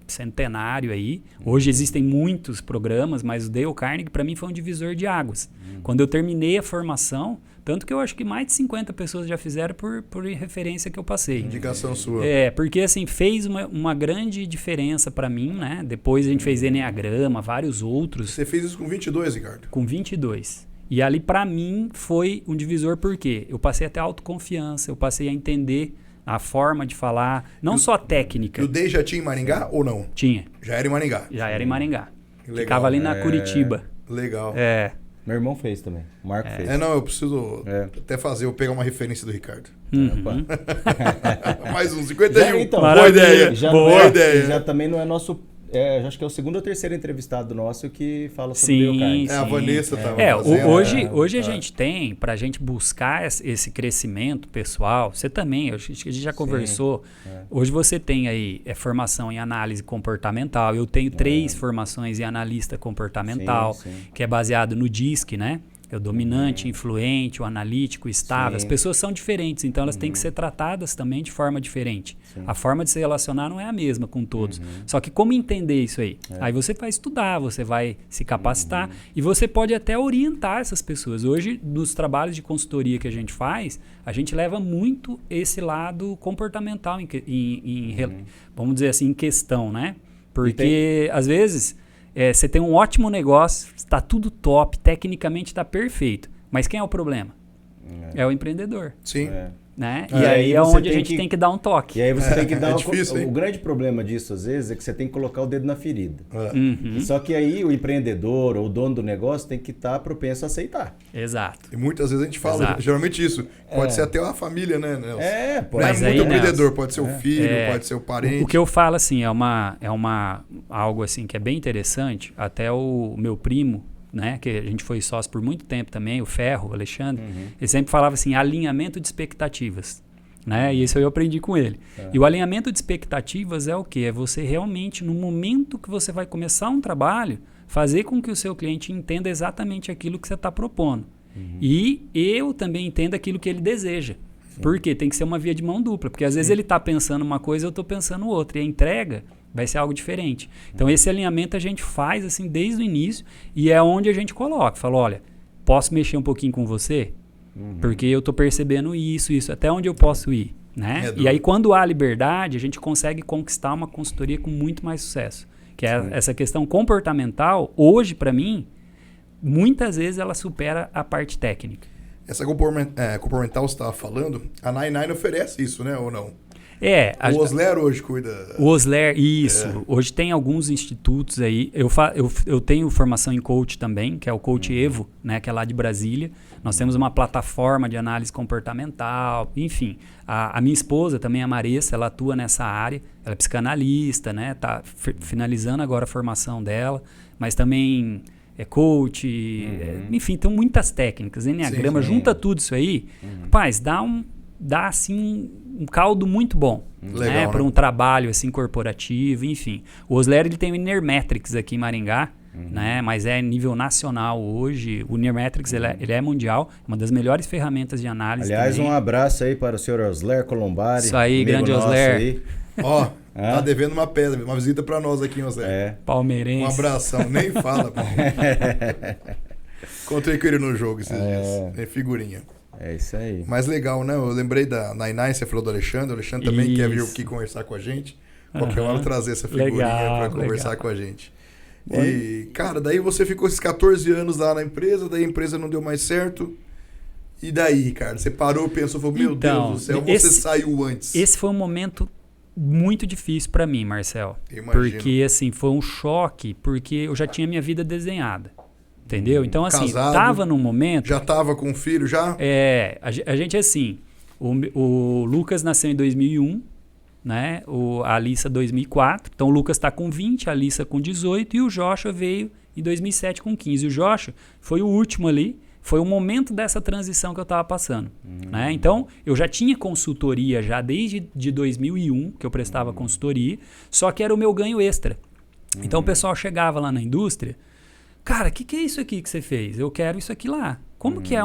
Speaker 3: Centenário aí. Hoje existem muitos programas, mas o Dale Carnegie para mim foi um divisor de águas. Quando eu terminei a formação, tanto que eu acho que mais de 50 pessoas já fizeram por referência que eu passei.
Speaker 1: Indicação sua.
Speaker 3: Porque assim, fez uma grande diferença para mim, né? Depois a gente fez Enneagrama, vários outros.
Speaker 1: Você fez isso com 22, Ricardo?
Speaker 3: Com 22. E ali para mim foi um divisor porque eu passei a ter autoconfiança, eu passei a entender a forma de falar, não só a técnica.
Speaker 1: E o Day já tinha em Maringá ou não?
Speaker 3: Tinha.
Speaker 1: Já era em Maringá?
Speaker 3: Já era em Maringá.
Speaker 1: Legal.
Speaker 3: Ficava ali na Curitiba.
Speaker 1: Legal.
Speaker 2: Meu irmão fez também. O Marco fez.
Speaker 1: Eu preciso até fazer, eu pegar uma referência do Ricardo. Mais um, 51.
Speaker 2: Então,
Speaker 1: boa ideia.
Speaker 2: Boa ideia. Já também não é nosso acho que é o segundo ou terceiro entrevistado nosso que fala sobre
Speaker 3: Sim,
Speaker 2: biocarne.
Speaker 1: A Vanessa tava
Speaker 3: hoje a gente tem, para a gente buscar esse crescimento pessoal, você também, a gente já conversou, hoje você tem aí formação em análise comportamental, eu tenho 3 formações em analista comportamental, que é baseado no DISC, né? É o dominante, influente, o analítico, o estável. As pessoas são diferentes, então elas têm que ser tratadas também de forma diferente. A forma de se relacionar não é a mesma com todos. Só que como entender isso aí? Aí você vai estudar, você vai se capacitar e você pode até orientar essas pessoas. Hoje, nos trabalhos de consultoria que a gente faz, a gente leva muito esse lado comportamental, vamos dizer assim, em questão, né? Porque, às vezes... você tem um ótimo negócio, está tudo top, tecnicamente está perfeito. Mas quem é o problema? É o empreendedor.
Speaker 1: Sim.
Speaker 3: Né? E aí é onde a gente tem que dar um toque.
Speaker 2: E aí você tem que dar
Speaker 1: difícil,
Speaker 2: o grande problema disso, às vezes, é que você tem que colocar o dedo na ferida.
Speaker 3: Uhum.
Speaker 2: Só que aí o empreendedor ou o dono do negócio tem que estar propenso a aceitar.
Speaker 3: Exato.
Speaker 1: E muitas vezes a gente fala, geralmente isso. Pode ser até a família, né, Nelson?
Speaker 2: Pode
Speaker 1: Não
Speaker 3: ser.
Speaker 1: é muito
Speaker 3: Aí,
Speaker 1: empreendedor,
Speaker 3: Nelson,
Speaker 1: pode ser o filho, pode ser o parente.
Speaker 3: O que eu falo assim, algo assim que é bem interessante, até o meu primo, né, que a gente foi sócio por muito tempo também, o Ferro, o Alexandre, ele sempre falava assim, alinhamento de expectativas. Né? E isso eu aprendi com ele. E o alinhamento de expectativas é o quê? É você realmente, no momento que você vai começar um trabalho, fazer com que o seu cliente entenda exatamente aquilo que você está propondo. E eu também entendo aquilo que ele deseja. Porque tem que ser uma via de mão dupla. Porque às vezes ele está pensando uma coisa e eu estou pensando outra. E a entrega vai ser algo diferente. Então esse alinhamento a gente faz assim desde o início e é onde a gente coloca. Fala, olha, posso mexer um pouquinho com você? Porque eu estou percebendo isso, até onde eu posso ir, né? E aí quando há liberdade, a gente consegue conquistar uma consultoria com muito mais sucesso. Que é essa questão comportamental, hoje para mim, muitas vezes ela supera a parte técnica.
Speaker 1: Essa comportamental você estava falando, a Nine oferece isso, né, ou não? O Osler hoje cuida...
Speaker 3: O Osler, isso. Hoje tem alguns institutos aí. Eu tenho formação em coach também, que é o Coach Evo, né, que é lá de Brasília. Nós temos uma plataforma de análise comportamental, enfim. A minha esposa também, a Marissa, ela atua nessa área. Ela é psicanalista, né? Tá finalizando agora a formação dela. Mas também é coach, enfim, tem muitas técnicas. Enneagrama, junta tudo isso aí. Rapaz, dá assim um caldo muito bom, né, para um trabalho assim corporativo, enfim. O Osler ele tem o Inermetrics aqui em Maringá, né, mas é nível nacional hoje. O Inermetrics ele é mundial, uma das melhores ferramentas de análise.
Speaker 2: Aliás,
Speaker 3: também.
Speaker 2: Um abraço aí para o senhor Osler Colombari.
Speaker 3: Isso aí, grande Osler.
Speaker 1: Ó, tá devendo uma pedra, uma visita para nós aqui em Osler.
Speaker 3: Palmeirense.
Speaker 1: Um abração, nem fala. Encontrei com ele no jogo esses dias, é figurinha.
Speaker 2: É isso aí.
Speaker 1: Mas legal, né? Eu lembrei da Nine, você falou do Alexandre. O Alexandre também quer vir aqui conversar com a gente. Qualquer hora trazer essa figurinha para conversar com a gente. E, cara, daí você ficou esses 14 anos lá na empresa, daí a empresa não deu mais certo. E daí, cara? Você parou, pensou, falou, meu Deus do céu, você saiu antes.
Speaker 3: Esse foi um momento muito difícil para mim, Marcel.
Speaker 1: Imagino.
Speaker 3: Porque, assim, foi um choque, porque eu já tinha minha vida desenhada. Entendeu? Então, assim,
Speaker 1: casado,
Speaker 3: tava num momento...
Speaker 1: Já tava com um filho, já?
Speaker 3: A gente, assim, o Lucas nasceu em 2001, né? A Alissa 2004. Então, o Lucas tá com 20, a Alissa com 18 e o Joshua veio em 2007 com 15. O Joshua foi o último ali, foi o momento dessa transição que eu tava passando, né? Então, eu já tinha consultoria já desde 2001, que eu prestava consultoria, só que era o meu ganho extra. Então, o pessoal chegava lá na indústria... Cara, o que é isso aqui que você fez? Eu quero isso aqui lá. Como que é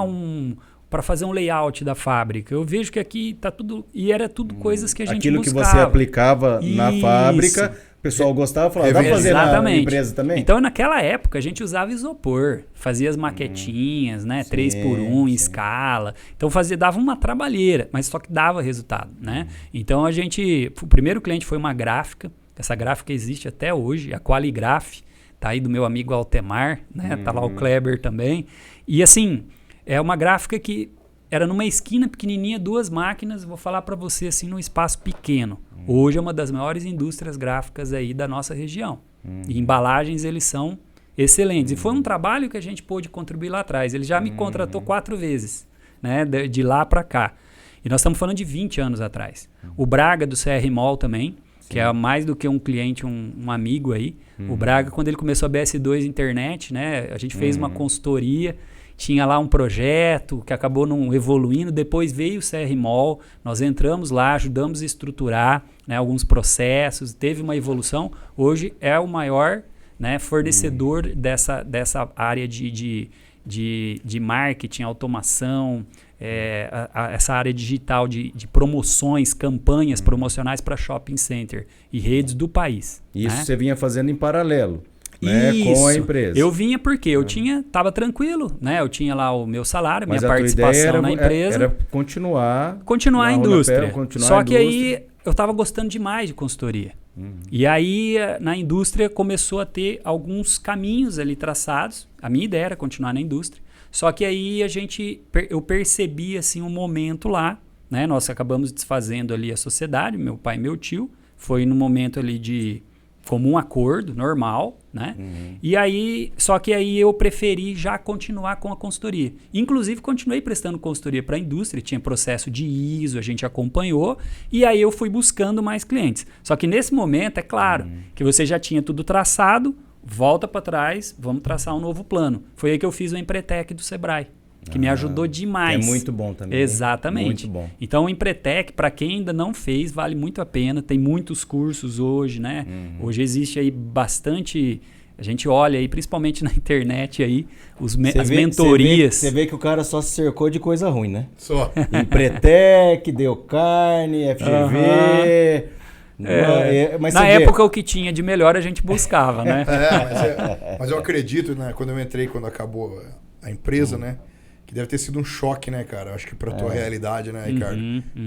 Speaker 3: para fazer um layout da fábrica? Eu vejo que aqui tá tudo... E era tudo coisas que a gente
Speaker 2: Aquilo
Speaker 3: buscava.
Speaker 2: que você aplicava na fábrica, o pessoal gostava e falava, dá pra fazer na empresa também?
Speaker 3: Então, naquela época, a gente usava isopor. Fazia as maquetinhas, né? 3x1 em escala. Então, dava uma trabalheira, mas só que dava resultado, né? Então, o primeiro cliente foi uma gráfica. Essa gráfica existe até hoje, a Qualigraph. Tá aí do meu amigo Altemar, né? Tá lá o Kleber também. E assim, é uma gráfica que era numa esquina pequenininha, 2 máquinas, vou falar para você assim, num espaço pequeno. Hoje é uma das maiores indústrias gráficas aí da nossa região. E embalagens, eles são excelentes. E foi um trabalho que a gente pôde contribuir lá atrás. Ele já me contratou 4 vezes, né? De lá para cá. E nós estamos falando de 20 anos atrás. O Braga do CR Mall também. que é mais do que um cliente, um amigo aí. O Braga, quando ele começou a BS2 Internet, né? A gente fez uma consultoria, tinha lá um projeto que acabou não evoluindo, depois veio o CR Mall, nós entramos lá, ajudamos a estruturar, né, alguns processos, teve uma evolução. Hoje é o maior, né, fornecedor dessa área de marketing, automação, essa área digital de promoções, campanhas promocionais para shopping center e redes do país.
Speaker 2: Isso,
Speaker 3: né?
Speaker 2: você vinha fazendo em paralelo, né, com a empresa.
Speaker 3: Eu vinha porque eu tava tranquilo, né? Eu tinha lá o meu salário,
Speaker 2: Mas
Speaker 3: minha participação na empresa.
Speaker 2: Era continuar
Speaker 3: a indústria. Só que
Speaker 2: aí
Speaker 3: eu estava gostando demais de consultoria. E aí na indústria começou a ter alguns caminhos ali traçados. A minha ideia era continuar na indústria. Só que aí eu percebi assim um momento lá, né? Nós acabamos desfazendo ali a sociedade, meu pai e meu tio. Foi no momento ali de comum acordo, normal, né? E aí, só que aí eu preferi já continuar com a consultoria. Inclusive, continuei prestando consultoria para a indústria, tinha processo de ISO, a gente acompanhou, e aí eu fui buscando mais clientes. Só que nesse momento, é claro, que você já tinha tudo traçado, volta para trás, vamos traçar um novo plano. Foi aí que eu fiz o Empretec do Sebrae, que me ajudou demais.
Speaker 2: É muito bom também.
Speaker 3: Exatamente.
Speaker 2: Muito bom.
Speaker 3: Então o Empretec, para quem ainda não fez, vale muito a pena. Tem muitos cursos hoje, né? Hoje existe aí bastante... A gente olha aí, principalmente na internet aí, as mentorias.
Speaker 4: Você vê que o cara só se cercou de coisa ruim, né?
Speaker 1: Só.
Speaker 4: Empretec, Deu Carne, FGV...
Speaker 3: Mas na época o que tinha de melhor a gente buscava, né?
Speaker 1: Mas eu acredito, né? Quando eu entrei, quando acabou a empresa, né? Que deve ter sido um choque, né, cara? Acho que pra tua realidade, né, Ricardo?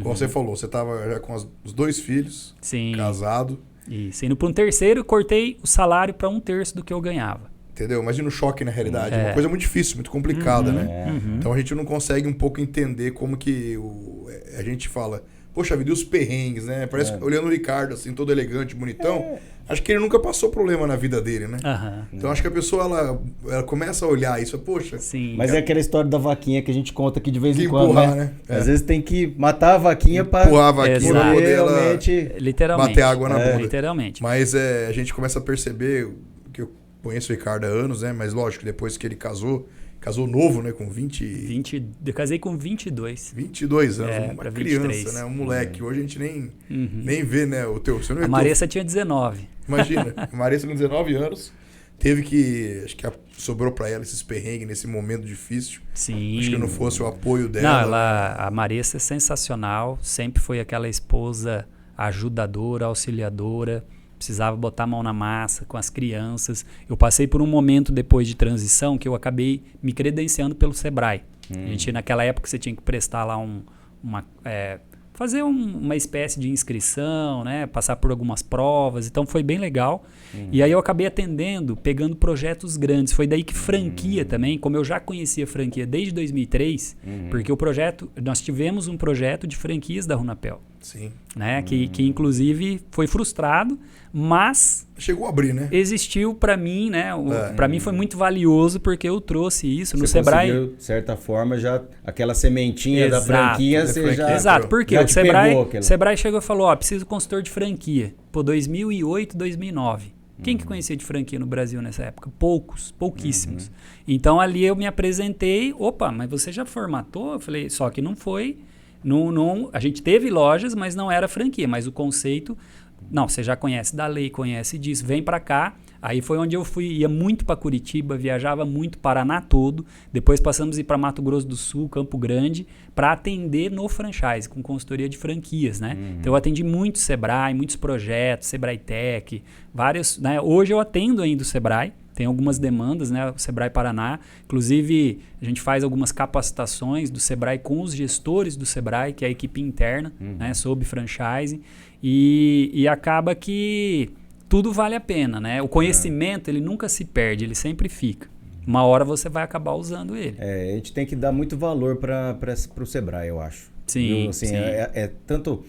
Speaker 1: Como você falou, você tava já com os 2 filhos,
Speaker 3: Sim.
Speaker 1: casado.
Speaker 3: Isso, indo para um terceiro, cortei o salário para 1/3 do que eu ganhava.
Speaker 1: Entendeu? Imagina o choque na realidade. É uma coisa muito difícil, muito complicada, né? Então a gente não consegue um pouco entender como que a gente fala... Poxa vida, e os perrengues, né? Parece que olhando o Ricardo, assim, todo elegante, bonitão. Acho que ele nunca passou problema na vida dele, né? Então acho que a pessoa, ela começa a olhar isso. Poxa...
Speaker 3: Sim.
Speaker 4: Mas é aquela história da vaquinha que a gente conta aqui de vez em quando,
Speaker 1: empurrar,
Speaker 4: né?
Speaker 1: né?
Speaker 4: Às vezes tem que matar a vaquinha para
Speaker 1: empurrar a vaquinha pra poder ela
Speaker 3: literalmente,
Speaker 1: bater água na bunda.
Speaker 3: Literalmente.
Speaker 1: Mas a gente começa a perceber que eu conheço o Ricardo há anos, né? Mas lógico, depois que ele casou novo, né? Com 20...
Speaker 3: Eu casei com 22.
Speaker 1: 22 anos, uma
Speaker 3: pra
Speaker 1: criança,
Speaker 3: 23.
Speaker 1: né? Um moleque. Hoje a gente nem vê, né? O teu... Você não
Speaker 3: A Maressa tinha 19.
Speaker 1: Imagina, a Maressa com 19 anos teve que... Acho que sobrou pra ela esses perrengues nesse momento difícil.
Speaker 3: Sim.
Speaker 1: Acho que não fosse o apoio dela.
Speaker 3: Não, a Maressa é sensacional. Sempre foi aquela esposa ajudadora, auxiliadora. Precisava botar a mão na massa com as crianças. Eu passei por um momento depois de transição que eu acabei me credenciando pelo Sebrae. A gente, naquela época, você tinha que prestar lá fazer uma espécie de inscrição, né? Passar por algumas provas. Então, foi bem legal. E aí eu acabei pegando projetos grandes. Foi daí que franquia também, como eu já conhecia franquia desde 2003, porque nós tivemos um projeto de franquias da Runapel.
Speaker 1: Sim.
Speaker 3: Né? Que inclusive foi frustrado, mas
Speaker 1: chegou a abrir, né?
Speaker 3: Existiu para mim, né? Para mim foi muito valioso porque eu trouxe isso no Sebrae.
Speaker 4: De certa forma, já aquela sementinha da franquia, você já...
Speaker 3: Exato, porque
Speaker 4: já
Speaker 3: o Sebrae chegou e falou, preciso de consultor de franquia. 2008, 2009. Quem que conhecia de franquia no Brasil nessa época? Pouquíssimos. Então ali eu me apresentei, mas você já formatou? Eu falei, só que não foi... a gente teve lojas, mas não era franquia. Mas o conceito... Não, você já conhece da lei, conhece disso. Vem para cá. Aí foi onde eu ia muito para Curitiba, viajava muito, Paraná todo. Depois passamos a ir para Mato Grosso do Sul, Campo Grande, para atender no franchise, com consultoria de franquias, né? Então eu atendi muito Sebrae, muitos projetos, Sebrae Tech, vários, né? Hoje eu atendo ainda o Sebrae. Tem algumas demandas, né? O Sebrae Paraná. Inclusive, a gente faz algumas capacitações do Sebrae com os gestores do Sebrae, que é a equipe interna, né? Sob franchising. E acaba que tudo vale a pena, né? O conhecimento, ele nunca se perde, ele sempre fica. Uma hora você vai acabar usando ele.
Speaker 4: A gente tem que dar muito valor para o Sebrae, eu acho.
Speaker 3: Sim,
Speaker 4: assim,
Speaker 3: sim.
Speaker 4: Tanto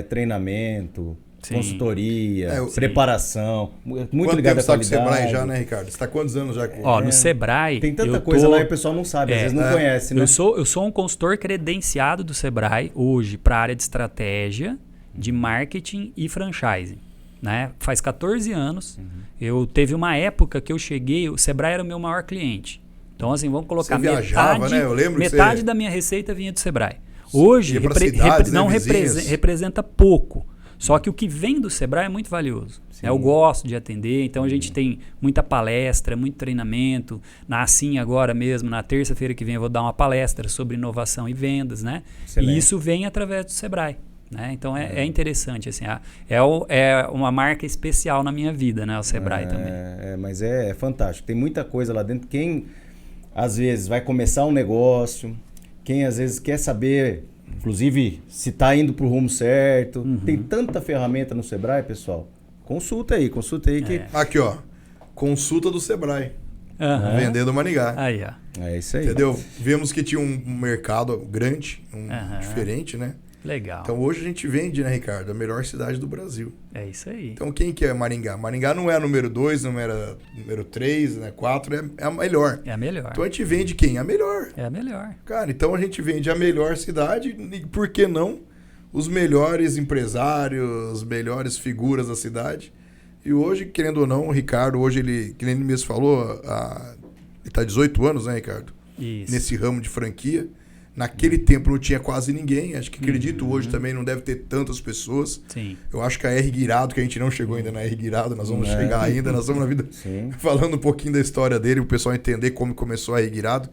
Speaker 4: treinamento...
Speaker 3: Sim.
Speaker 4: Consultoria, preparação, muito ligado à qualidade.
Speaker 1: Quanto tempo você está com o Sebrae já, né, Ricardo? Você está há quantos anos já com...
Speaker 3: No Sebrae...
Speaker 4: Tem tanta coisa lá e o pessoal não sabe, às vezes não conhece, né?
Speaker 3: Eu sou um consultor credenciado do Sebrae hoje para a área de estratégia, de marketing e franchising. né? Faz 14 anos. Eu teve uma época que eu cheguei, o Sebrae era o meu maior cliente. Então, assim, vamos colocar
Speaker 1: você viajava, né? Eu lembro
Speaker 3: metade
Speaker 1: que
Speaker 3: da minha receita vinha do Sebrae. Hoje,
Speaker 1: cidades,
Speaker 3: não
Speaker 1: né,
Speaker 3: representa pouco. Só que o que vem do Sebrae é muito valioso. Eu gosto de atender, então a gente tem muita palestra, muito treinamento. Na Assim agora mesmo, na terça-feira que vem, eu vou dar uma palestra sobre inovação e vendas, né?
Speaker 2: Excelente.
Speaker 3: E isso vem através do Sebrae. Né? Então é interessante, assim, é uma marca especial na minha vida, né? O Sebrae também.
Speaker 2: Mas é fantástico. Tem muita coisa lá dentro. Quem às vezes vai começar um negócio, quem às vezes quer saber, inclusive, se está indo para o rumo certo. Tem tanta ferramenta no Sebrae, pessoal. Consulta aí que...
Speaker 1: Aqui, ó. Consulta do Sebrae. Vendendo Maringá.
Speaker 3: Aí, ó.
Speaker 2: É isso aí.
Speaker 1: Entendeu? Vimos que tinha um mercado grande, diferente, né?
Speaker 3: Legal.
Speaker 1: Então hoje a gente vende, né, Ricardo? A melhor cidade do Brasil.
Speaker 3: É isso aí.
Speaker 1: Então quem que é Maringá? Maringá não é a número 2, não era número 3, né? 4, é a melhor.
Speaker 3: É a melhor.
Speaker 1: Então a gente vende quem? A melhor.
Speaker 3: É a melhor.
Speaker 1: Cara, então a gente vende a melhor cidade e por que não os melhores empresários, as melhores figuras da cidade. E hoje, querendo ou não, o Ricardo, hoje ele, que nem ele mesmo falou, ele está há 18 anos, né, Ricardo?
Speaker 3: Isso.
Speaker 1: Nesse ramo de franquia. Naquele tempo não tinha quase ninguém. Acho que acredito hoje também não deve ter tantas pessoas.
Speaker 3: Sim.
Speaker 1: Eu acho que a R Guirado, que a gente não chegou ainda na R Guirado, nós vamos chegar ainda, nós vamos na vida falando um pouquinho da história dele, o pessoal entender como começou a R Guirado.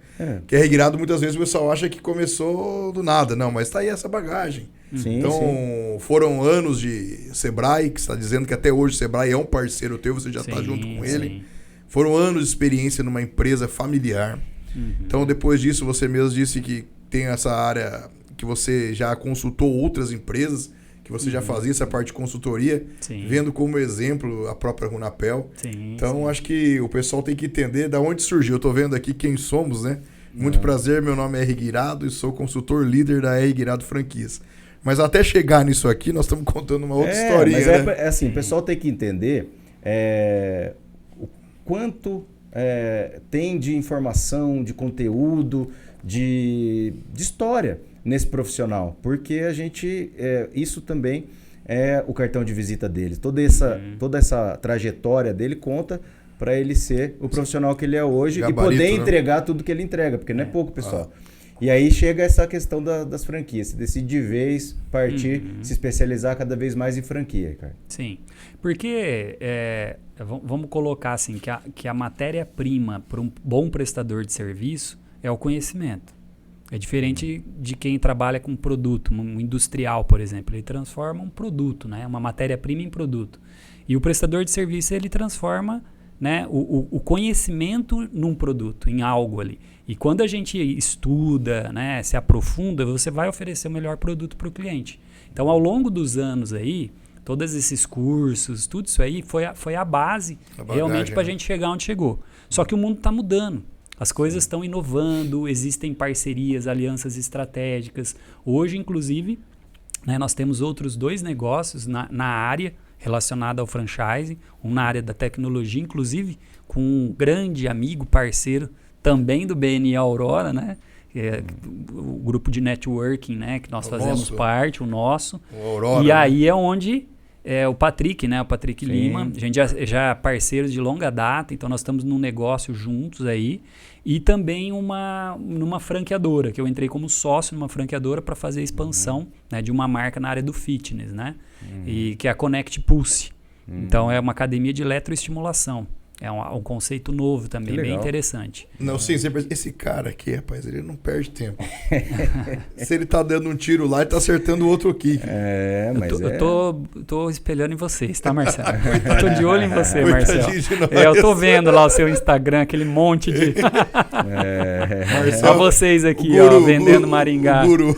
Speaker 1: Que a R Guirado muitas vezes o pessoal acha que começou do nada. Não, mas tá aí essa bagagem. Então foram anos de Sebrae, que você está dizendo que até hoje o Sebrae é um parceiro teu, você já está junto com ele. Foram anos de experiência numa empresa familiar. Então depois disso você mesmo disse que tem essa área que você já consultou outras empresas, que você já fazia essa parte de consultoria, vendo como exemplo a própria Runapel. Então acho que o pessoal tem que entender da onde surgiu. Eu tô vendo aqui quem somos, né? Muito prazer, meu nome é R. Guirado e sou consultor líder da R. Guirado Franquias. Mas até chegar nisso aqui, nós estamos contando uma outra historinha,
Speaker 2: mas
Speaker 1: né?
Speaker 2: É assim, o pessoal tem que entender o quanto tem de informação, de conteúdo, de história nesse profissional. Porque a gente, isso também é o cartão de visita dele. Toda essa trajetória dele conta para ele ser o profissional que ele é hoje. Gabarito, e poder entregar tudo que ele entrega, porque não é pouco, pessoal. E aí chega essa questão das franquias. Você decide de vez partir, se especializar cada vez mais em franquia, cara.
Speaker 3: Sim, porque vamos colocar assim, que a matéria-prima para um bom prestador de serviço é o conhecimento. É diferente de quem trabalha com produto, um industrial, por exemplo. Ele transforma um produto, né? Uma matéria-prima em produto. E o prestador de serviço, ele transforma, né, o conhecimento num produto, em algo ali. E quando a gente estuda, né, se aprofunda, você vai oferecer o melhor produto para o cliente. Então, ao longo dos anos aí, todos esses cursos, tudo isso aí foi a base realmente para a gente chegar onde chegou. Só que o mundo está mudando. As coisas estão inovando, existem parcerias, alianças estratégicas. Hoje, inclusive, né, nós temos outros 2 negócios na área relacionada ao franchising, um na área da tecnologia, inclusive com um grande amigo, parceiro também do BNI Aurora, né? O grupo de networking, né, que nós fazemos parte, o nosso.
Speaker 1: O Aurora,
Speaker 3: e aí é onde o Patrick, né? O Patrick Lima. A gente já é parceiro de longa data, então nós estamos num negócio juntos aí. E também numa franqueadora, que eu entrei como sócio numa franqueadora para fazer a expansão, né, de uma marca na área do fitness, né? E que é a Connect Pulse. Então é uma academia de eletroestimulação. É um conceito novo também, bem interessante.
Speaker 1: Não, sim, esse cara aqui, rapaz, ele não perde tempo. Se ele tá dando um tiro lá, ele tá acertando o outro aqui.
Speaker 3: Eu tô espelhando em vocês, tá, Marcelo? Eu tô de olho em você, Marcelo. Eu tô vendo lá o seu Instagram, aquele monte de... Marcelo, vocês aqui, guru, vendendo Maringá.
Speaker 1: Guru.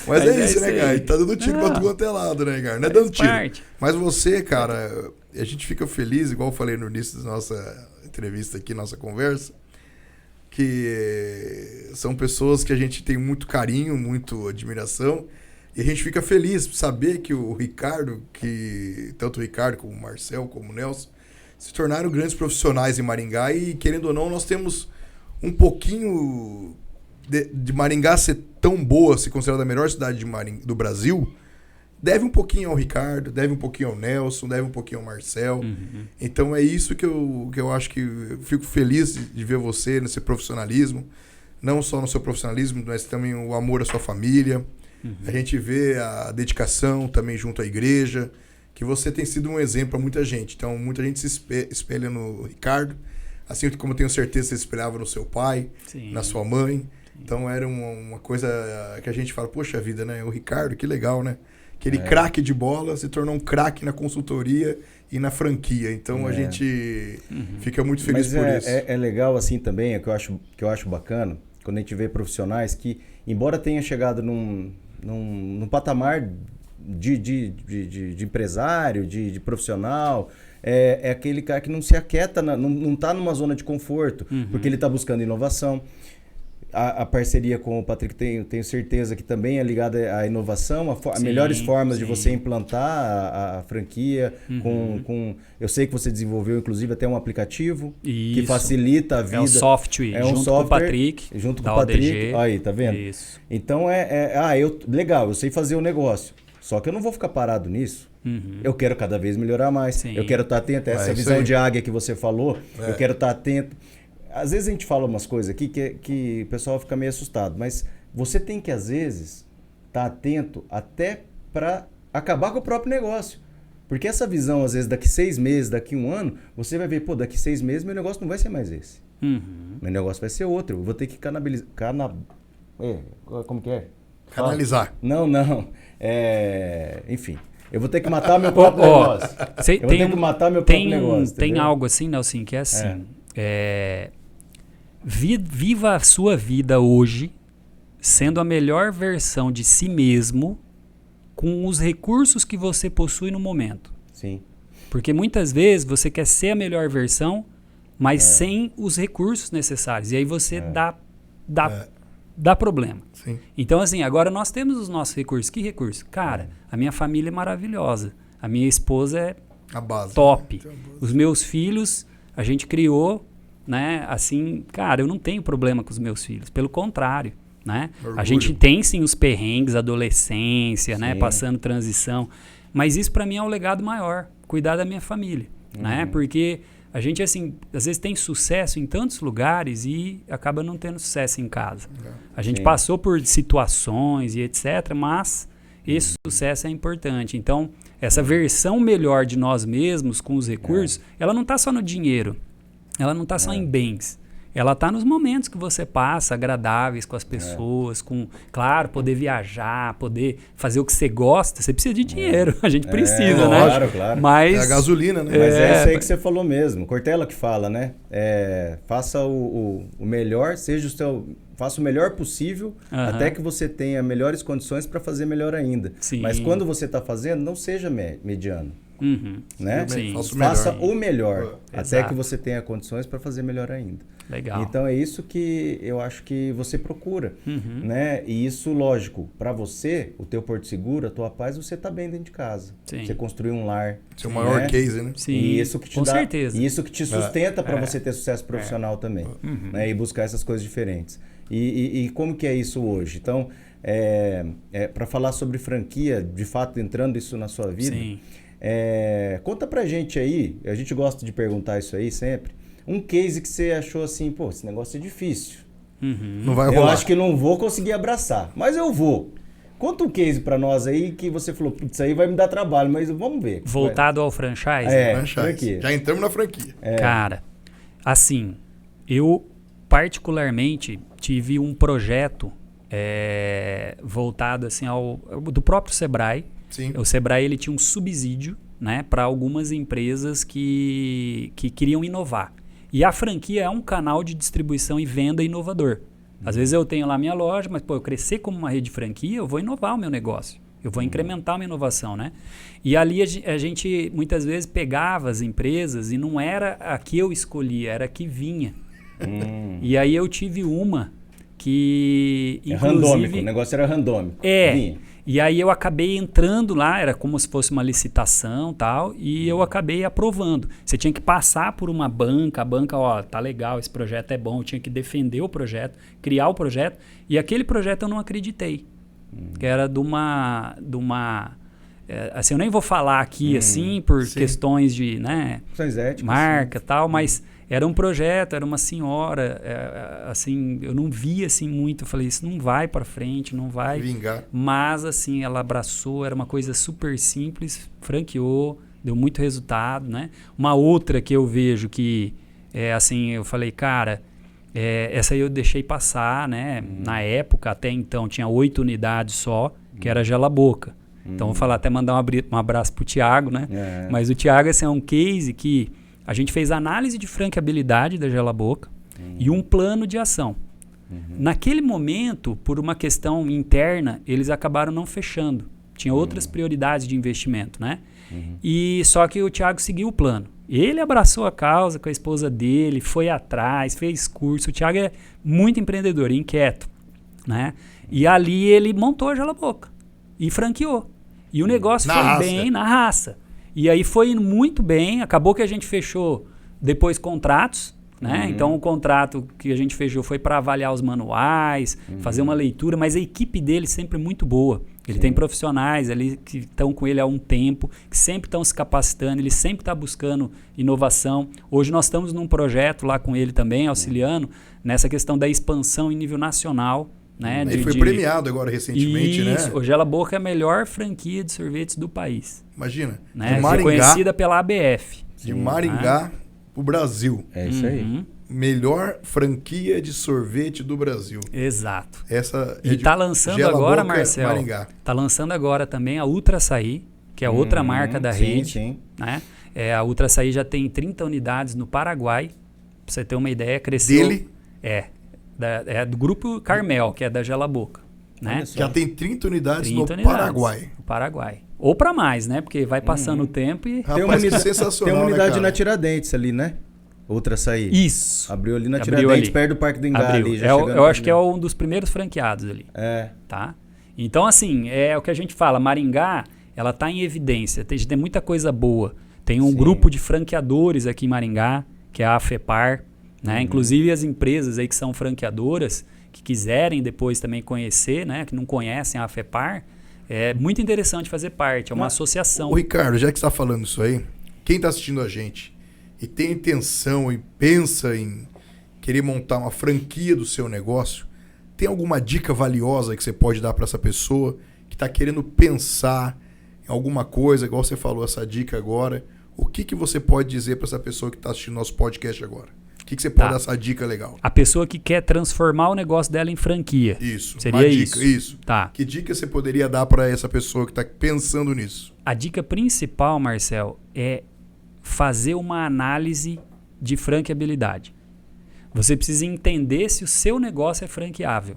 Speaker 1: Mas é isso, né, cara? Ele tá dando tiro pra tudo quanto é lado, né, cara? Não é dando tiro. Mas você, cara... A gente fica feliz, igual eu falei no início da nossa entrevista aqui, nossa conversa, que são pessoas que a gente tem muito carinho, muito admiração, e a gente fica feliz de saber que o Ricardo, tanto o Ricardo como o Marcel, como o Nelson, se tornaram grandes profissionais em Maringá e, querendo ou não, nós temos um pouquinho de Maringá ser tão boa, se considerada a melhor cidade do Brasil, deve um pouquinho ao Ricardo, deve um pouquinho ao Nelson, deve um pouquinho ao Marcel. Então é isso que eu acho que eu fico feliz de ver você nesse profissionalismo. Não só no seu profissionalismo, mas também o amor à sua família. A gente vê a dedicação também junto à igreja, que você tem sido um exemplo para muita gente. Então, muita gente se espelha no Ricardo, assim como eu tenho certeza que você se espelhava no seu pai,
Speaker 3: Sim.
Speaker 1: na sua mãe. Então, era uma coisa que a gente fala, poxa vida, né? O Ricardo, que legal, né? Aquele craque de bola se tornou um craque na consultoria e na franquia. Então, a gente fica muito feliz por isso.
Speaker 2: É legal assim também, que eu acho bacana, quando a gente vê profissionais que, embora tenha chegado num patamar de empresário, de profissional, é aquele cara que não se aquieta, não está numa zona de conforto, porque ele está buscando inovação. A parceria com o Patrick, tenho certeza que também é ligada à inovação, a melhores formas de você implantar a franquia. Eu sei que você desenvolveu, inclusive, até um aplicativo que facilita a vida.
Speaker 3: É um software, junto com o Patrick.
Speaker 2: Junto com o Patrick.
Speaker 3: ODG.
Speaker 2: Aí, tá vendo?
Speaker 3: Isso.
Speaker 2: Então, legal, eu sei fazer o negócio. Só que eu não vou ficar parado nisso. Eu quero cada vez melhorar mais.
Speaker 3: Sim.
Speaker 2: Eu quero estar atento a essa visão de águia que você falou. Eu quero estar atento. Às vezes a gente fala umas coisas aqui que o pessoal fica meio assustado, mas você tem que, às vezes, estar atento até para acabar com o próprio negócio. Porque essa visão, às vezes, daqui 6 meses, daqui 1 ano, você vai ver, daqui 6 meses meu negócio não vai ser mais esse. Meu negócio vai ser outro. Eu vou ter que como que é?
Speaker 1: Canalizar.
Speaker 2: Não. Enfim. Eu vou ter que matar meu próprio negócio. Eu vou ter que matar meu próprio negócio.
Speaker 3: Tem
Speaker 2: entendeu?
Speaker 3: algo assim, Nelson, que é assim. Viva a sua vida hoje sendo a melhor versão de si mesmo com os recursos que você possui no momento.
Speaker 2: Sim.
Speaker 3: Porque muitas vezes você quer ser a melhor versão, mas sem os recursos necessários. E aí você dá problema.
Speaker 1: Sim.
Speaker 3: Então, assim, agora nós temos os nossos recursos. Que recurso? Cara, a minha família é maravilhosa. A minha esposa é
Speaker 1: A base.
Speaker 3: top. Os meus filhos, a gente criou, né? Assim, cara, eu não tenho problema com os meus filhos. Pelo contrário, né? A gente tem, sim, os perrengues, adolescência, né? Passando transição. Mas isso, para mim, é o legado maior. Cuidar da minha família, né? Porque a gente, assim, às vezes tem sucesso em tantos lugares e acaba não tendo sucesso em casa. A gente passou por situações e etc., mas esse sucesso é importante. Então, essa versão melhor de nós mesmos com os recursos, ela não está só no dinheiro, ela não está só em bens. Ela está nos momentos que você passa, agradáveis com as pessoas, com, claro, poder viajar, poder fazer o que você gosta. Você precisa de dinheiro, a gente precisa, né?
Speaker 2: Claro.
Speaker 3: Mas,
Speaker 1: É a gasolina, né?
Speaker 2: Mas é isso aí que você falou mesmo. Cortella que fala, né? Faça o melhor, faça o melhor possível, até que você tenha melhores condições para fazer melhor ainda.
Speaker 3: Sim.
Speaker 2: Mas quando você está fazendo, não seja mediano. Né?
Speaker 3: Sim.
Speaker 2: Faça o melhor, até
Speaker 3: Exato.
Speaker 2: que você tenha condições para fazer melhor ainda.
Speaker 3: Legal.
Speaker 2: Então é isso que eu acho que você procura, né? E isso, lógico, para você, o teu porto seguro, a tua paz, você tá bem dentro de casa.
Speaker 3: Sim.
Speaker 2: Você construiu um lar.
Speaker 1: Seu maior case, né?
Speaker 3: Sim,
Speaker 2: E isso que te
Speaker 3: com
Speaker 2: dá,
Speaker 3: certeza.
Speaker 2: E isso que te sustenta para você ter sucesso profissional também, né? E buscar essas coisas diferentes. E como que é isso hoje? Então, para falar sobre franquia, de fato, entrando isso na sua vida,
Speaker 3: Sim.
Speaker 2: Conta pra gente aí, a gente gosta de perguntar isso aí sempre, um case que você achou assim, pô, esse negócio é difícil.
Speaker 1: Não vai
Speaker 2: Eu
Speaker 1: rolar.
Speaker 2: acho que não vou conseguir abraçar, mas eu vou. Conta um case pra nós aí que você falou, putz, isso aí vai me dar trabalho, mas vamos ver.
Speaker 3: Voltado ao franchise?
Speaker 1: Franchise.
Speaker 2: franquia.
Speaker 1: Já entramos na franquia.
Speaker 3: Cara, assim, eu particularmente tive um projeto voltado assim do próprio Sebrae.
Speaker 1: Sim.
Speaker 3: O Sebrae ele tinha um subsídio, né, para algumas empresas que queriam inovar. E a franquia é um canal de distribuição e venda inovador. Às vezes eu tenho lá minha loja, mas eu crescer como uma rede de franquia, eu vou inovar o meu negócio. Eu vou incrementar a minha inovação, né? E ali a gente muitas vezes pegava as empresas e não era a que eu escolhia, era a que vinha. E aí eu tive uma que, inclusive...
Speaker 2: Randômico, o negócio era randômico. Vinha.
Speaker 3: E aí eu acabei entrando lá, era como se fosse uma licitação e tal, e eu acabei aprovando. Você tinha que passar por uma banca, a banca, ó, tá legal, esse projeto é bom, eu tinha que defender o projeto, criar o projeto, e aquele projeto eu não acreditei. Que era de uma assim, eu nem vou falar aqui, assim, por
Speaker 1: sim.
Speaker 3: questões de, né,
Speaker 2: Questões éticas.
Speaker 3: marca e tal, mas era um projeto, era uma senhora, assim, eu não via, assim, muito, eu falei, isso não vai para frente, não vai.
Speaker 1: Vingar.
Speaker 3: Mas, assim, ela abraçou, era uma coisa super simples, franqueou, deu muito resultado, né? Uma outra que eu vejo que, assim, eu falei, cara, essa aí eu deixei passar, né? Na época, até então, tinha 8 unidades só, que era Gela Boca. Então, vou falar, até mandar um abraço pro Thiago, né? Mas o Thiago, assim, é um case que a gente fez análise de franqueabilidade da Gela Boca e um plano de ação. Naquele momento, por uma questão interna, eles acabaram não fechando. Tinha outras prioridades de investimento, né? E só que o Thiago seguiu o plano. Ele abraçou a causa com a esposa dele, foi atrás, fez curso. O Thiago é muito empreendedor, inquieto, né? E ali ele montou a Gela Boca e franqueou. E o negócio foi bem na raça. E aí foi indo muito bem. Acabou que a gente fechou depois contratos, né? Então o contrato que a gente fechou foi para avaliar os manuais, fazer uma leitura, mas a equipe dele sempre muito boa. Ele tem profissionais ali que estão com ele há um tempo, que sempre estão se capacitando, ele sempre está buscando inovação. Hoje nós estamos num projeto lá com ele também, auxiliando, nessa questão da expansão em nível nacional. Né,
Speaker 1: Ele foi premiado agora recentemente, né?
Speaker 3: O Gela Boca é a melhor franquia de sorvetes do país.
Speaker 1: Imagina.
Speaker 3: Né?
Speaker 1: De Maringá,
Speaker 3: reconhecida pela ABF.
Speaker 1: de Maringá pro Brasil.
Speaker 2: É isso aí.
Speaker 1: Melhor franquia de sorvete do Brasil.
Speaker 3: Exato.
Speaker 1: Essa
Speaker 3: E tá lançando agora, Marcel,
Speaker 1: Maringá.
Speaker 3: tá lançando agora também a Ultra Açaí, que é outra marca da rede.
Speaker 2: Sim.
Speaker 3: Né? A Ultra Açaí já tem 30 unidades no Paraguai. Pra você ter uma ideia, cresceu...
Speaker 1: Dele?
Speaker 3: É do grupo Carmel, que é da Gela Boca. Né?
Speaker 1: Já tem 30 unidades
Speaker 3: 30
Speaker 1: no Paraguai.
Speaker 3: No Paraguai. Ou para mais, né? Porque vai passando o tempo e...
Speaker 1: Rapaz, que sensacional,
Speaker 2: Tem uma unidade
Speaker 1: né,
Speaker 2: na Tiradentes ali, né? Outra Açaí.
Speaker 3: Isso.
Speaker 2: Abriu ali na
Speaker 3: Abriu
Speaker 2: Tiradentes,
Speaker 3: ali.
Speaker 2: perto do Parque do Engar. Ali,
Speaker 3: Eu acho que é um dos primeiros franqueados ali. Tá? Então, assim, é o que a gente fala. Maringá, ela tá em evidência. Tem muita coisa boa. Tem um grupo de franqueadores aqui em Maringá, que é a AFEPAR. Né? Inclusive as empresas aí que são franqueadoras, que quiserem depois também conhecer, né? Que não conhecem a AFEPAR, é muito interessante fazer parte. É uma associação.
Speaker 1: Ô, Ricardo, já que você está falando isso aí, quem está assistindo a gente e tem intenção e pensa em querer montar uma franquia do seu negócio, tem alguma dica valiosa que você pode dar para essa pessoa que está querendo pensar em alguma coisa, igual você falou essa dica agora? O que você pode dizer para essa pessoa que está assistindo nosso podcast agora? O que você pode dar essa dica legal?
Speaker 3: A pessoa que quer transformar o negócio dela em franquia.
Speaker 1: Isso.
Speaker 3: Seria
Speaker 1: uma dica,
Speaker 3: isso. Tá.
Speaker 1: Que dica você poderia dar para essa pessoa que está pensando nisso?
Speaker 3: A dica principal, Marcel, é fazer uma análise de franqueabilidade. Você precisa entender se o seu negócio é franqueável.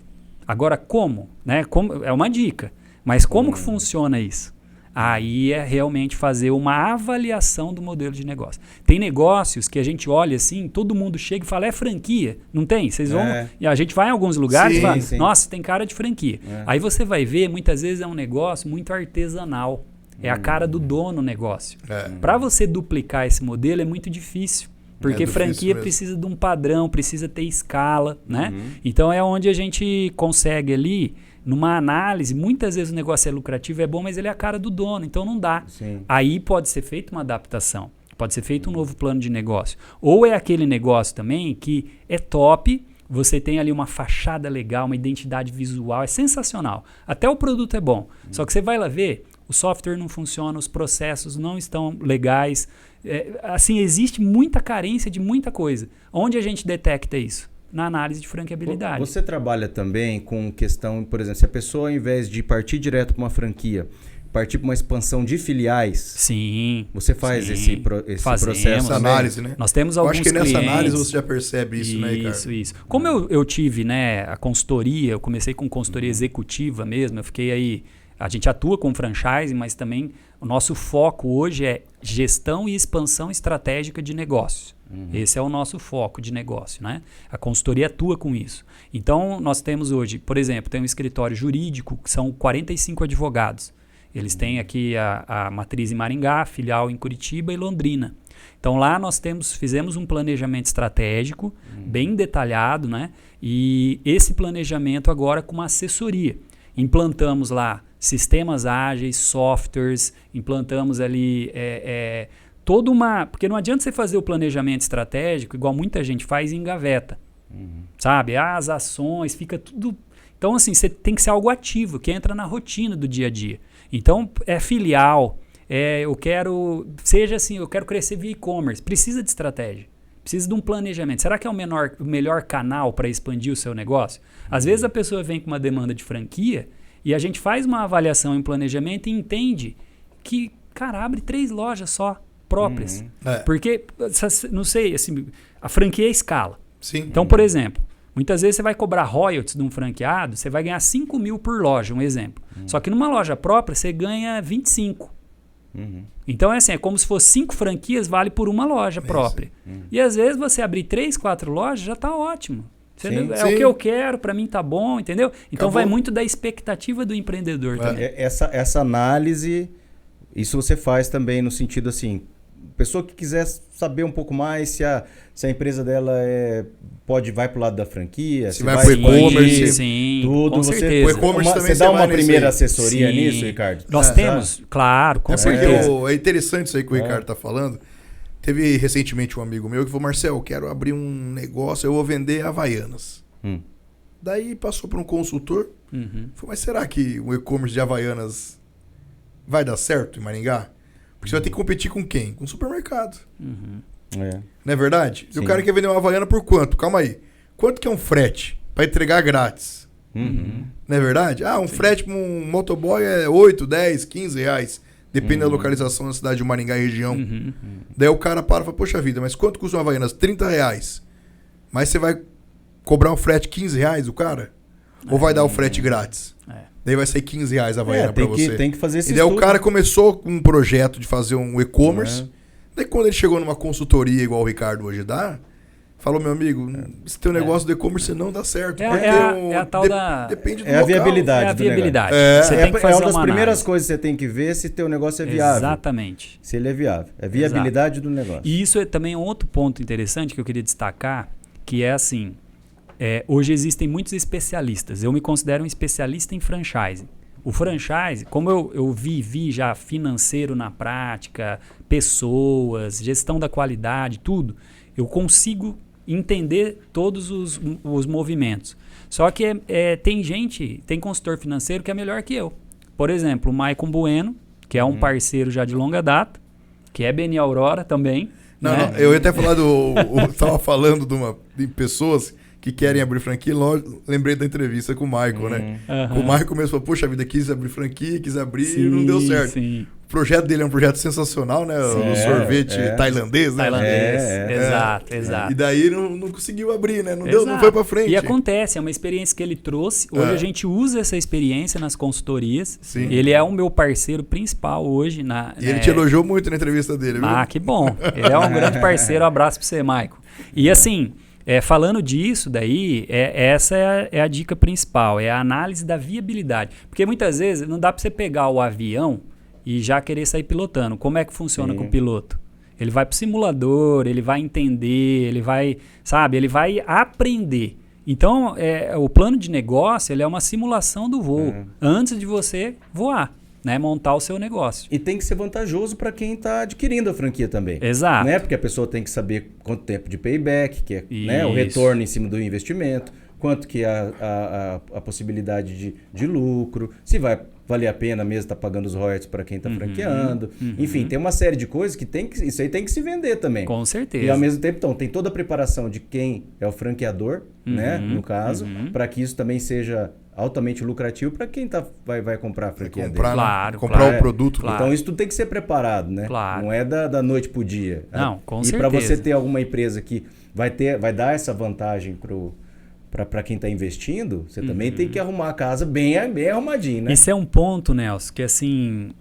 Speaker 3: Agora, como? Né? É uma dica. Mas como que funciona isso? Aí é realmente fazer uma avaliação do modelo de negócio. Tem negócios que a gente olha assim, todo mundo chega e fala, é franquia? Não tem? Vocês vão... E a gente vai em alguns lugares e fala, nossa, tem cara de franquia. Aí você vai ver, muitas vezes é um negócio muito artesanal. É a cara do dono o negócio. Para você duplicar esse modelo é muito difícil. Porque franquia precisa de um padrão, precisa ter escala, né? Então é onde a gente consegue ali... Numa análise, muitas vezes o negócio é lucrativo, é bom, mas ele é a cara do dono, então não dá. Aí pode ser feita uma adaptação, pode ser feito um novo plano de negócio. Ou é aquele negócio também que é top, você tem ali uma fachada legal, uma identidade visual, é sensacional. Até o produto é bom, só que você vai lá ver, o software não funciona, os processos não estão legais. Assim, existe muita carência de muita coisa. Onde a gente detecta isso? Na análise de franqueabilidade.
Speaker 2: Você trabalha também com questão, por exemplo, se a pessoa, ao invés de partir direto para uma franquia, partir para uma expansão de filiais,
Speaker 3: sim,
Speaker 2: você faz esse processo?
Speaker 1: Essa análise, né?
Speaker 3: Nós temos alguns clientes...
Speaker 1: Eu acho que nessa análise você já percebe isso, né, Ricardo?
Speaker 3: Isso. Como eu tive, né, a consultoria, eu comecei com consultoria executiva mesmo, eu fiquei aí... A gente atua com franchise, mas também o nosso foco hoje é gestão e expansão estratégica de negócios. Esse é o nosso foco de negócio, né? A consultoria atua com isso. Então, nós temos hoje, por exemplo, tem um escritório jurídico que são 45 advogados. Eles têm aqui a matriz em Maringá, filial em Curitiba e Londrina. Então, lá nós fizemos um planejamento estratégico bem detalhado, né? E esse planejamento agora com uma assessoria. Implantamos lá sistemas ágeis, softwares, implantamos ali toda uma... Porque não adianta você fazer o planejamento estratégico, igual muita gente faz e engaveta. Sabe? As ações, fica tudo... Então, assim, você tem que ser algo ativo, que entra na rotina do dia a dia. Então, filial, eu quero... Seja assim, eu quero crescer via e-commerce. Precisa de estratégia. Precisa de um planejamento. Será que é o melhor canal para expandir o seu negócio? Às vezes a pessoa vem com uma demanda de franquia e a gente faz uma avaliação em planejamento e entende que, cara, abre 3 lojas só próprias. Porque, não sei, assim, a franquia é escala.
Speaker 1: Sim.
Speaker 3: Então, por exemplo, muitas vezes você vai cobrar royalties de um franqueado, você vai ganhar 5 mil por loja, um exemplo. Só que numa loja própria você ganha 25. Então é como se fosse 5 franquias, vale por uma loja própria. E às vezes você abrir 3, 4 lojas já está ótimo. O que eu quero, para mim tá bom, entendeu? Então vai muito da expectativa do empreendedor também.
Speaker 2: Essa análise, isso você faz também no sentido assim, pessoa que quiser saber um pouco mais se a empresa dela vai pro lado da franquia,
Speaker 1: se vai pro e-commerce,
Speaker 3: sim,
Speaker 2: tudo,
Speaker 3: com certeza.
Speaker 1: O e-commerce também
Speaker 2: você dá uma primeira assessoria nisso, Ricardo?
Speaker 3: Nós temos, claro, com certeza.
Speaker 1: É interessante isso aí que o Ricardo tá falando. Teve recentemente um amigo meu que falou, Marcel, eu quero abrir um negócio, eu vou vender Havaianas. Daí passou por um consultor, falou, mas será que o e-commerce de Havaianas vai dar certo em Maringá? Porque você vai ter que competir com quem? Com o supermercado. Não é verdade? E o cara quer vender uma Havaiana por quanto? Calma aí. Quanto que é um frete para entregar grátis? Não é verdade? Um frete para um motoboy é 8, 10, 15 reais. Depende da localização da cidade de Maringá e região. Daí o cara para e fala, poxa vida, mas quanto custa uma Havaianas? 30 reais. Mas você vai cobrar um frete 15 reais o cara? Ou vai dar o frete grátis? Daí vai sair 15 reais a Havaiana pra você.
Speaker 2: Tem que fazer esse
Speaker 1: E daí
Speaker 2: estudo.
Speaker 1: o cara começou com um projeto de fazer um e-commerce. Daí quando ele chegou numa consultoria igual o Ricardo hoje dá, falou, meu amigo, esse teu negócio do e-commerce não dá certo.
Speaker 3: É a tal da...
Speaker 1: Depende do
Speaker 2: a
Speaker 1: local.
Speaker 2: viabilidade.
Speaker 3: É a viabilidade.
Speaker 2: Você
Speaker 3: tem que fazer
Speaker 2: uma das
Speaker 3: uma
Speaker 2: primeiras
Speaker 3: análise.
Speaker 2: coisas que você tem que ver se teu negócio é viável.
Speaker 3: Exatamente.
Speaker 2: Se ele é viável. É viabilidade do negócio.
Speaker 3: E isso é também um outro ponto interessante que eu queria destacar, que é assim, hoje existem muitos especialistas. Eu me considero um especialista em franchising. O franchise, como eu vivi já financeiro na prática, pessoas, gestão da qualidade, tudo, eu consigo entender todos os movimentos. Só que tem consultor financeiro que é melhor que eu. Por exemplo, o Maicon Bueno, que é um parceiro já de longa data, que é BNI Aurora também.
Speaker 1: Não, eu ia até falar estava falando de pessoas que querem abrir franquia, lembrei da entrevista com o Michael, né? O Michael mesmo falou, poxa vida, quis abrir franquia, quis abrir e não deu certo.
Speaker 3: Sim.
Speaker 1: O projeto dele é um projeto sensacional, né? O sorvete tailandês, né?
Speaker 3: Exato.
Speaker 1: E daí não conseguiu abrir, né? Não foi pra frente.
Speaker 3: E acontece, é uma experiência que ele trouxe. Hoje a gente usa essa experiência nas consultorias.
Speaker 1: Sim.
Speaker 3: Ele é o meu parceiro principal hoje.
Speaker 1: E ele te elogiou muito na entrevista dele, viu?
Speaker 3: Que bom. Ele é um grande parceiro. Um abraço pra você, Maicon. E assim... falando disso daí, essa é a dica principal, é a análise da viabilidade. Porque muitas vezes não dá para você pegar o avião e já querer sair pilotando. Como é que funciona com o piloto? Ele vai pro simulador, ele vai entender, ele vai aprender. Então, o plano de negócio ele é uma simulação do voo, antes de você voar. Né, montar o seu negócio.
Speaker 2: E tem que ser vantajoso para quem está adquirindo a franquia também.
Speaker 3: Exato.
Speaker 2: Né? Porque a pessoa tem que saber quanto tempo de payback, que é, né, o retorno em cima do investimento, quanto que é a possibilidade de lucro, se vai valer a pena mesmo estar pagando os royalties para quem está franqueando. Enfim, tem uma série de coisas que isso aí tem que se vender também.
Speaker 3: Com certeza.
Speaker 2: E ao mesmo tempo, então, tem toda a preparação de quem é o franqueador, né, no caso, para que isso também seja altamente lucrativo para quem vai comprar a franquia dele.
Speaker 1: Comprar o produto.
Speaker 3: Claro.
Speaker 2: Então isso tudo tem que ser preparado, né?
Speaker 3: Claro.
Speaker 2: Não é da noite pro dia.
Speaker 3: Não, com
Speaker 2: certeza. E para você ter alguma empresa que vai dar essa vantagem para quem está investindo, você também tem que arrumar a casa bem arrumadinho, né?
Speaker 3: Isso é um ponto, Nelson, que assim,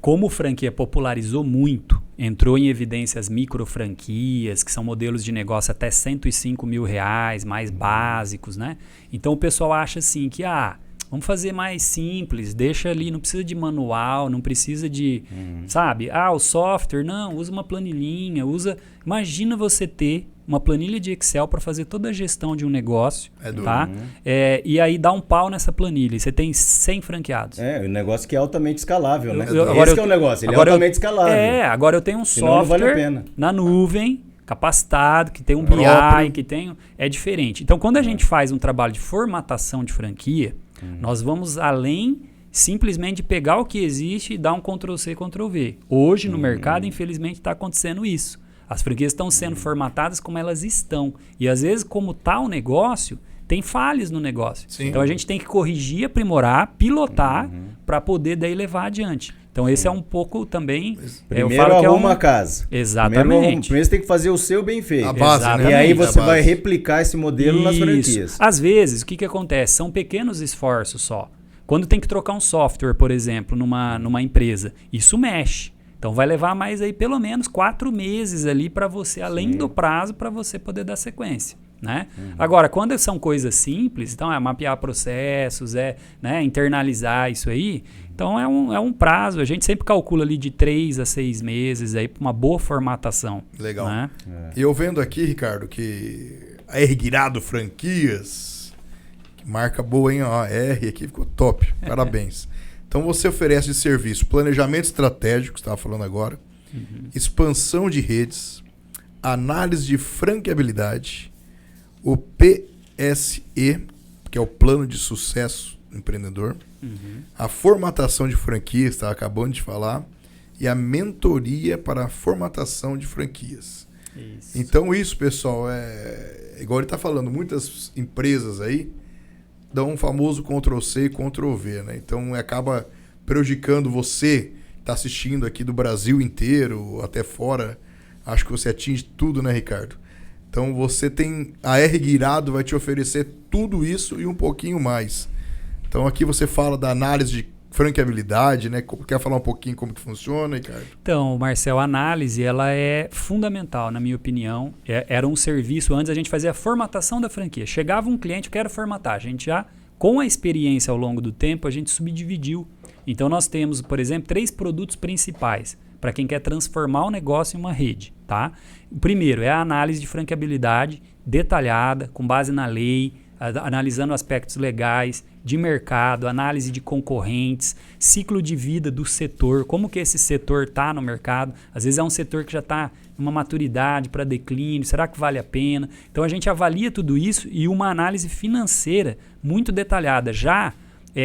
Speaker 3: como franquia popularizou muito, entrou em evidência as micro franquias, que são modelos de negócio até R$105 mil, mais básicos, né? Então o pessoal acha assim que, Vamos fazer mais simples, deixa ali, não precisa de manual, não precisa de, sabe? O software, não, usa uma planilhinha, imagina você ter uma planilha de Excel para fazer toda a gestão de um negócio, tá? E aí dá um pau nessa planilha, e você tem 100 franqueados.
Speaker 2: Um negócio que é altamente escalável, né?
Speaker 3: Agora
Speaker 2: Esse que é o negócio, ele é altamente escalável.
Speaker 3: Agora eu tenho um
Speaker 2: Senão não vale a
Speaker 3: software
Speaker 2: pena.
Speaker 3: na nuvem, capacitado, que tem um BI, que tem... É diferente. Então, quando a gente faz um trabalho de formatação de franquia, nós vamos além simplesmente de pegar o que existe e dar um Ctrl+C, Ctrl+V. Hoje, no mercado, infelizmente, está acontecendo isso. As franquias estão sendo formatadas como elas estão. E, às vezes, como está o negócio, tem falhas no negócio.
Speaker 1: Sim.
Speaker 3: Então, a gente tem que corrigir, aprimorar, pilotar, para poder daí levar adiante. Então, esse é um pouco também...
Speaker 2: Primeiro
Speaker 3: eu falo que
Speaker 2: arruma a casa.
Speaker 3: Exatamente.
Speaker 2: Primeiro você tem que fazer o seu bem feito.
Speaker 1: A base, né?
Speaker 2: E aí você
Speaker 1: A
Speaker 2: vai
Speaker 1: base.
Speaker 2: replicar esse modelo nas franquias.
Speaker 3: Às vezes, o que acontece? São pequenos esforços só. Quando tem que trocar um software, por exemplo, numa empresa, isso mexe. Então vai levar mais aí pelo menos 4 meses ali para você, além do prazo, para você poder dar sequência. Né? Agora, quando são coisas simples, então é mapear processos, internalizar isso aí, então é um prazo, a gente sempre calcula ali de 3 a 6 meses aí para uma boa formatação.
Speaker 1: Legal.
Speaker 3: Né?
Speaker 1: E eu vendo aqui, Ricardo, que a R Guirado Franquias, que marca boa, hein? Ó, R aqui ficou top, parabéns. Então você oferece de serviço planejamento estratégico, que você estava falando agora, expansão de redes, análise de franqueabilidade, o PSE, que é o Plano de Sucesso do Empreendedor, a formatação de franquias, estava acabando de falar, e a mentoria para a formatação de franquias.
Speaker 3: Isso.
Speaker 1: Então isso, pessoal, igual ele está falando, muitas empresas aí dão um famoso Ctrl+C e Ctrl+V, né? Então acaba prejudicando você que está assistindo aqui do Brasil inteiro, até fora. Acho que você atinge tudo, né, Ricardo? Então você tem... A R Guirado vai te oferecer tudo isso e um pouquinho mais. Então aqui você fala da análise de franqueabilidade, né? Quer falar um pouquinho como que funciona, Ricardo?
Speaker 3: Então, Marcel, a análise ela é fundamental, na minha opinião. Era um serviço, antes a gente fazia a formatação da franquia. Chegava um cliente, eu quero formatar. A gente já, com a experiência ao longo do tempo, a gente subdividiu. Então nós temos, por exemplo, 3 produtos principais para quem quer transformar o negócio em uma rede. Tá? O primeiro é a análise de franqueabilidade detalhada, com base na lei, analisando aspectos legais, de mercado, análise de concorrentes, ciclo de vida do setor, como que esse setor está no mercado. Às vezes é um setor que já está numa maturidade para declínio, será que vale a pena? Então a gente avalia tudo isso e uma análise financeira muito detalhada, já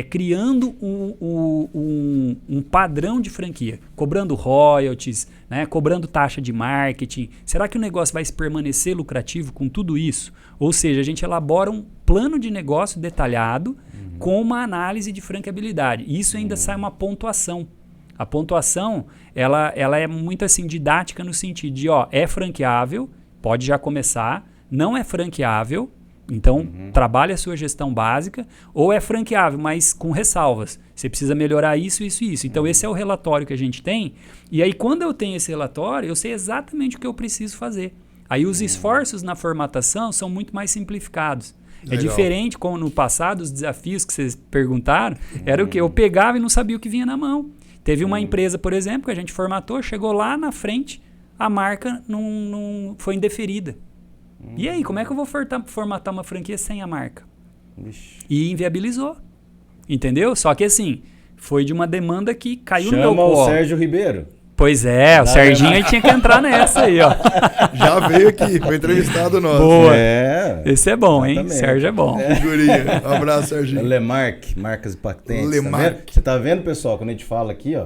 Speaker 3: criando um padrão de franquia, cobrando royalties, né, cobrando taxa de marketing. Será que o negócio vai se permanecer lucrativo com tudo isso? Ou seja, a gente elabora um plano de negócio detalhado com uma análise de franqueabilidade. Isso ainda sai uma pontuação. A pontuação ela é muito assim didática no sentido de é franqueável, pode já começar, não é franqueável, então trabalhe a sua gestão básica, ou é franqueável, mas com ressalvas. Você precisa melhorar isso, isso e isso. Então esse é o relatório que a gente tem, e aí quando eu tenho esse relatório, eu sei exatamente o que eu preciso fazer. Aí os esforços na formatação são muito mais simplificados. Legal. É diferente como no passado, os desafios que vocês perguntaram, era o que? Eu pegava e não sabia o que vinha na mão. Teve uma empresa, por exemplo, que a gente formatou, chegou lá na frente, a marca não foi indeferida. E aí, como é que eu vou formatar uma franquia sem a marca?
Speaker 2: Ixi.
Speaker 3: E inviabilizou. Entendeu? Só que assim, foi de uma demanda que caiu no meu
Speaker 2: Chama
Speaker 3: colo.
Speaker 2: o Sérgio Ribeiro.
Speaker 3: Pois é, o Serginho ele tinha que entrar nessa aí, ó.
Speaker 1: Já veio aqui, foi entrevistado nosso.
Speaker 3: Boa.
Speaker 2: Esse
Speaker 3: é bom, hein?
Speaker 2: Exatamente.
Speaker 3: Sérgio é bom.
Speaker 1: Figurinha. Um abraço, Serginho.
Speaker 2: Lemark, marcas e patentes.
Speaker 1: Lemark.
Speaker 2: Você tá vendo, pessoal, quando a gente fala aqui, ó,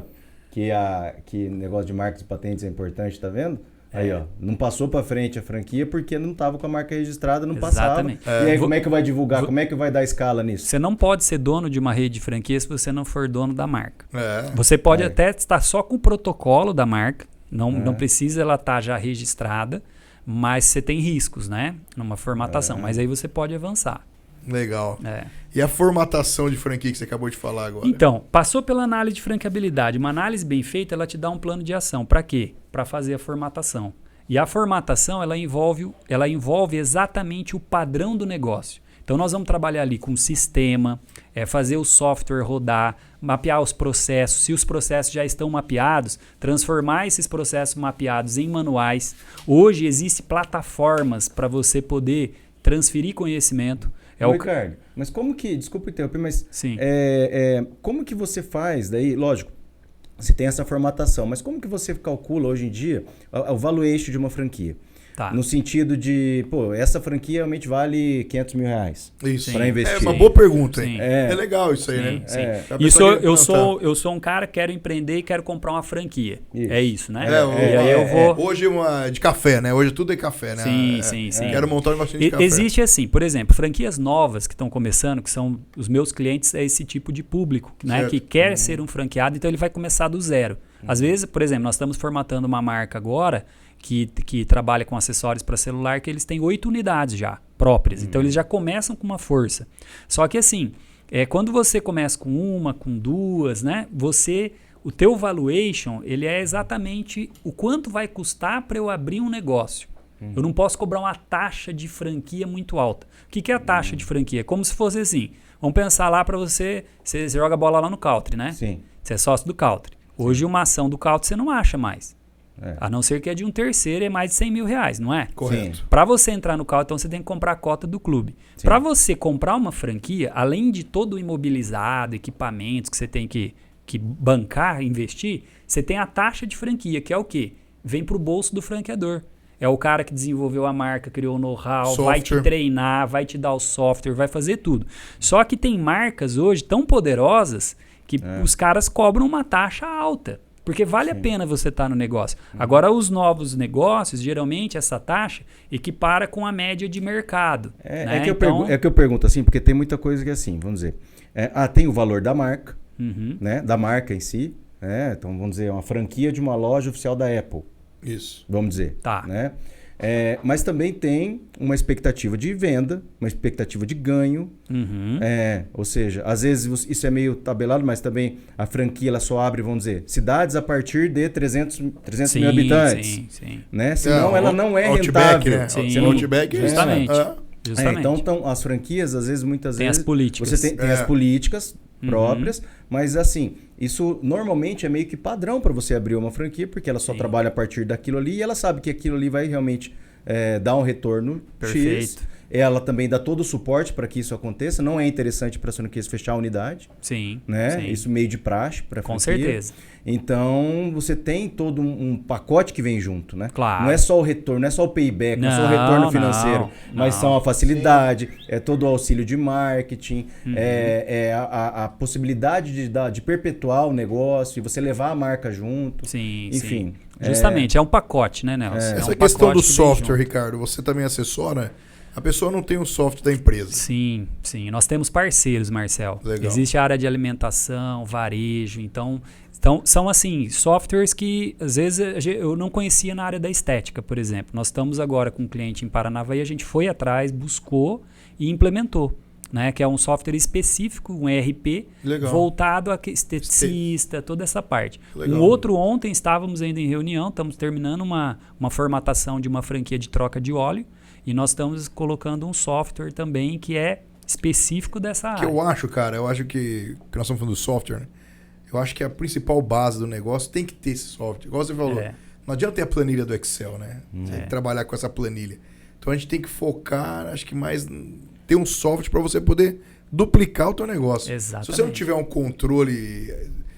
Speaker 2: que negócio de marcas e patentes é importante, tá vendo? Aí, ó, não passou pra frente a franquia porque não tava com a marca registrada, não
Speaker 3: Exatamente.
Speaker 2: passava. E aí, como é que vai divulgar? Como é que vai dar escala nisso?
Speaker 3: Você não pode ser dono de uma rede de franquia se você não for dono da marca.
Speaker 1: É.
Speaker 3: Você pode até estar só com o protocolo da marca, não precisa ela estar já registrada, mas você tem riscos, né? Numa formatação, mas aí você pode avançar.
Speaker 1: Legal.
Speaker 3: É.
Speaker 1: E a formatação de franquia que você acabou de falar agora?
Speaker 3: Então, passou pela análise de franqueabilidade. Uma análise bem feita, ela te dá um plano de ação. Para quê? Para fazer a formatação. E a formatação, ela envolve exatamente o padrão do negócio. Então, Então nós vamos trabalhar ali com o sistema, fazer o software rodar, mapear os processos. Se os processos já estão mapeados, transformar esses processos mapeados em manuais. Hoje existem plataformas para você poder transferir conhecimento.
Speaker 2: Ricardo, mas como que, desculpa interromper, mas
Speaker 3: Sim.
Speaker 2: Como que você faz daí, lógico, você tem essa formatação, mas como que você calcula hoje em dia o valuation de uma franquia?
Speaker 3: Tá.
Speaker 2: No sentido de, essa franquia realmente vale R$500 mil
Speaker 1: Isso.
Speaker 2: para investir.
Speaker 1: É uma boa pergunta, hein?
Speaker 3: Sim.
Speaker 1: É legal isso aí, né?
Speaker 3: Sim.
Speaker 1: A
Speaker 3: Isso,
Speaker 1: pessoa
Speaker 3: eu sou um cara que quero empreender e quero comprar uma franquia.
Speaker 2: Isso.
Speaker 3: É isso, né?
Speaker 1: É,
Speaker 3: E aí eu vou...
Speaker 1: Hoje de café, né? Hoje tudo é café, né?
Speaker 3: Sim.
Speaker 1: Quero montar um negocinho de café.
Speaker 3: Existe assim, por exemplo, franquias novas que estão começando, que são os meus clientes, é esse tipo de público, né?
Speaker 1: Certo.
Speaker 3: Que quer ser um franqueado, então ele vai começar do zero. Às vezes, por exemplo, nós estamos formatando uma marca agora que trabalha com acessórios para celular, que eles têm 8 unidades já próprias. Então eles já começam com uma força. Só que assim, quando você começa com uma, com duas, né? O teu valuation, ele é exatamente o quanto vai custar para eu abrir um negócio. Eu não posso cobrar uma taxa de franquia muito alta. O que é a taxa de franquia? É como se fosse assim. Vamos pensar lá para você joga bola lá no Country, né?
Speaker 2: Sim.
Speaker 3: Você é sócio do Country. Hoje uma ação do Country você não acha mais. A não ser que é de um terceiro, é mais de R$100 mil, não é?
Speaker 1: Correto.
Speaker 3: Para você entrar no Country, então você tem que comprar a cota do clube. Para você comprar uma franquia, além de todo o imobilizado, equipamentos que você tem que bancar, investir, você tem a taxa de franquia, que é o quê? Vem para o bolso do franqueador. É o cara que desenvolveu a marca, criou o know-how, vai te treinar, vai te dar o software, vai fazer tudo. Só que tem marcas hoje tão poderosas que os caras cobram uma taxa alta. Porque vale a pena você estar no negócio. Agora, os novos negócios, geralmente, essa taxa equipara com a média de mercado.
Speaker 2: É que eu pergunto assim, porque tem muita coisa que é assim, vamos dizer. Tem o valor da marca, né? Da marca em si. Então, vamos dizer, uma franquia de uma loja oficial da Apple.
Speaker 1: Isso.
Speaker 2: Vamos dizer.
Speaker 3: Tá.
Speaker 2: Né? Mas também tem uma expectativa de venda, uma expectativa de ganho. Ou seja, às vezes isso é meio tabelado, mas também a franquia ela só abre, vamos dizer, cidades a partir de 300 mil habitantes.
Speaker 3: Sim.
Speaker 2: Né? Senão ela não é
Speaker 1: Outback,
Speaker 2: rentável.
Speaker 1: né?
Speaker 3: Sim.
Speaker 1: Outback é
Speaker 3: Justamente. Justamente.
Speaker 2: Então, as franquias, às vezes, muitas
Speaker 3: Tem
Speaker 2: vezes...
Speaker 3: as políticas.
Speaker 2: Você tem as políticas próprias, mas assim, isso normalmente é meio que padrão para você abrir uma franquia, porque ela só trabalha a partir daquilo ali e ela sabe que aquilo ali vai realmente dar um retorno X. Ela também dá todo o suporte para que isso aconteça. Não é interessante para a franquia fechar a unidade.
Speaker 3: Sim.
Speaker 2: Né?
Speaker 3: Sim.
Speaker 2: Isso meio de praxe para a franquia.
Speaker 3: Com certeza.
Speaker 2: Então, você tem todo um pacote que vem junto, né?
Speaker 3: Claro.
Speaker 2: Não é só o retorno, não é só o payback, não é só o retorno financeiro, mas são a facilidade, todo o auxílio de marketing, a possibilidade de perpetuar o negócio e você levar a marca junto.
Speaker 3: Sim,
Speaker 2: enfim.
Speaker 3: Justamente, é um pacote, né, Nelson?
Speaker 1: Essa
Speaker 3: um
Speaker 1: questão do
Speaker 3: pacote que vem
Speaker 1: software,
Speaker 3: junto.
Speaker 1: Ricardo, você também assessora? A pessoa não tem o software da empresa.
Speaker 3: Sim. Nós temos parceiros, Marcel.
Speaker 1: Legal.
Speaker 3: Existe a área de alimentação, varejo, então são assim, softwares que às vezes eu não conhecia na área da estética, por exemplo. Nós estamos agora com um cliente em Paranavaí, a gente foi atrás, buscou e implementou. Né, que é um software específico, um ERP, voltado a esteticista, toda essa parte.
Speaker 1: Legal.
Speaker 3: Um outro, ontem estávamos ainda em reunião, estamos terminando uma formatação de uma franquia de troca de óleo e nós estamos colocando um software também que é específico dessa área.
Speaker 1: Eu acho que nós estamos falando do software, né? Eu acho que a principal base do negócio tem que ter esse software. Igual você falou, não adianta ter a planilha do Excel, né? Você tem que trabalhar com essa planilha. Então a gente tem que focar, acho que mais... ter um software para você poder duplicar o teu negócio.
Speaker 3: Exatamente.
Speaker 1: Se você não tiver um controle,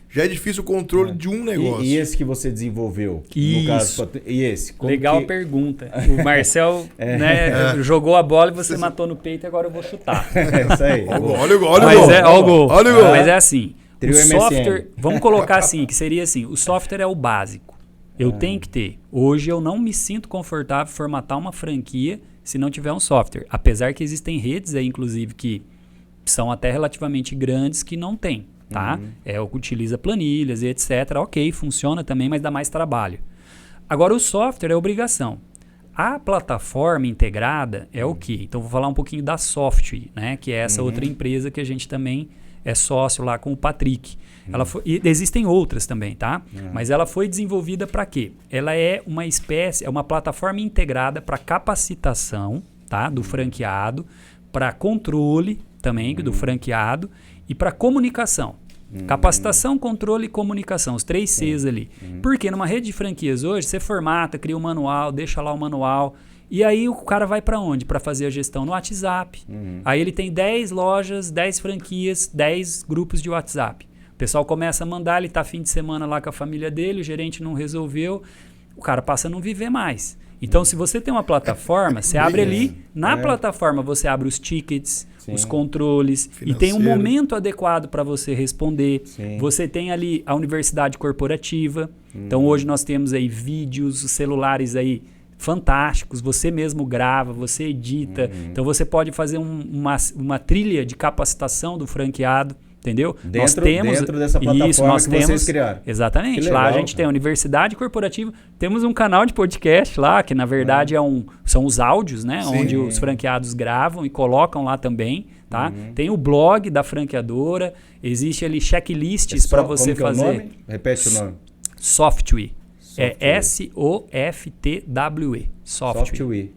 Speaker 1: já é difícil o controle de um negócio.
Speaker 2: E esse que você desenvolveu?
Speaker 3: Isso.
Speaker 2: No caso, e esse?
Speaker 3: Legal a pergunta. O Marcel jogou a bola e você matou no peito e agora eu vou chutar.
Speaker 2: Isso aí.
Speaker 1: Olha o gol.
Speaker 3: Olha o gol. Mas é assim, o software,
Speaker 2: MSN.
Speaker 3: vamos colocar assim, que seria assim, o software é o básico. Eu tenho que ter. Hoje eu não me sinto confortável em formatar uma franquia se não tiver um software. Apesar que existem redes aí, inclusive, que são até relativamente grandes que não tem, tá? O que utiliza planilhas e etc. Ok, funciona também, mas dá mais trabalho. Agora, o software é obrigação. A plataforma integrada é o quê? Então, vou falar um pouquinho da Software, né? Que é essa outra empresa que a gente também é sócio lá com o Patrick. E existem outras também, tá? Mas ela foi desenvolvida para quê? Ela é uma plataforma integrada para capacitação, tá? Do franqueado, para controle também do franqueado e para comunicação. Capacitação, controle e comunicação, os 3 Cs ali. Porque numa rede de franquias hoje, você formata, cria um manual, deixa lá o manual, e aí o cara vai para onde? Para fazer a gestão no WhatsApp. Aí ele tem 10 lojas, 10 franquias, 10 grupos de WhatsApp. O pessoal começa a mandar, ele tá fim de semana lá com a família dele, o gerente não resolveu, o cara passa a não viver mais. Então, se você tem uma plataforma, você abre ali, na plataforma você abre os tickets, os controles, e tem um momento adequado para você responder. Você tem ali a universidade corporativa. Então, hoje nós temos aí vídeos, celulares aí fantásticos, você mesmo grava, você edita. Então, você pode fazer uma trilha de capacitação do franqueado. Entendeu?
Speaker 2: Dentro dessa plataforma que vocês criaram.
Speaker 3: Exatamente.
Speaker 2: Legal,
Speaker 3: lá a gente tem a universidade corporativa, temos um canal de podcast lá, que na verdade são os áudios, né? Onde os franqueados gravam e colocam lá também, tá? Tem o blog da franqueadora, existe ali checklists para você fazer.
Speaker 2: É o nome? Repete o nome.
Speaker 3: Software. É SOFTWE. Software.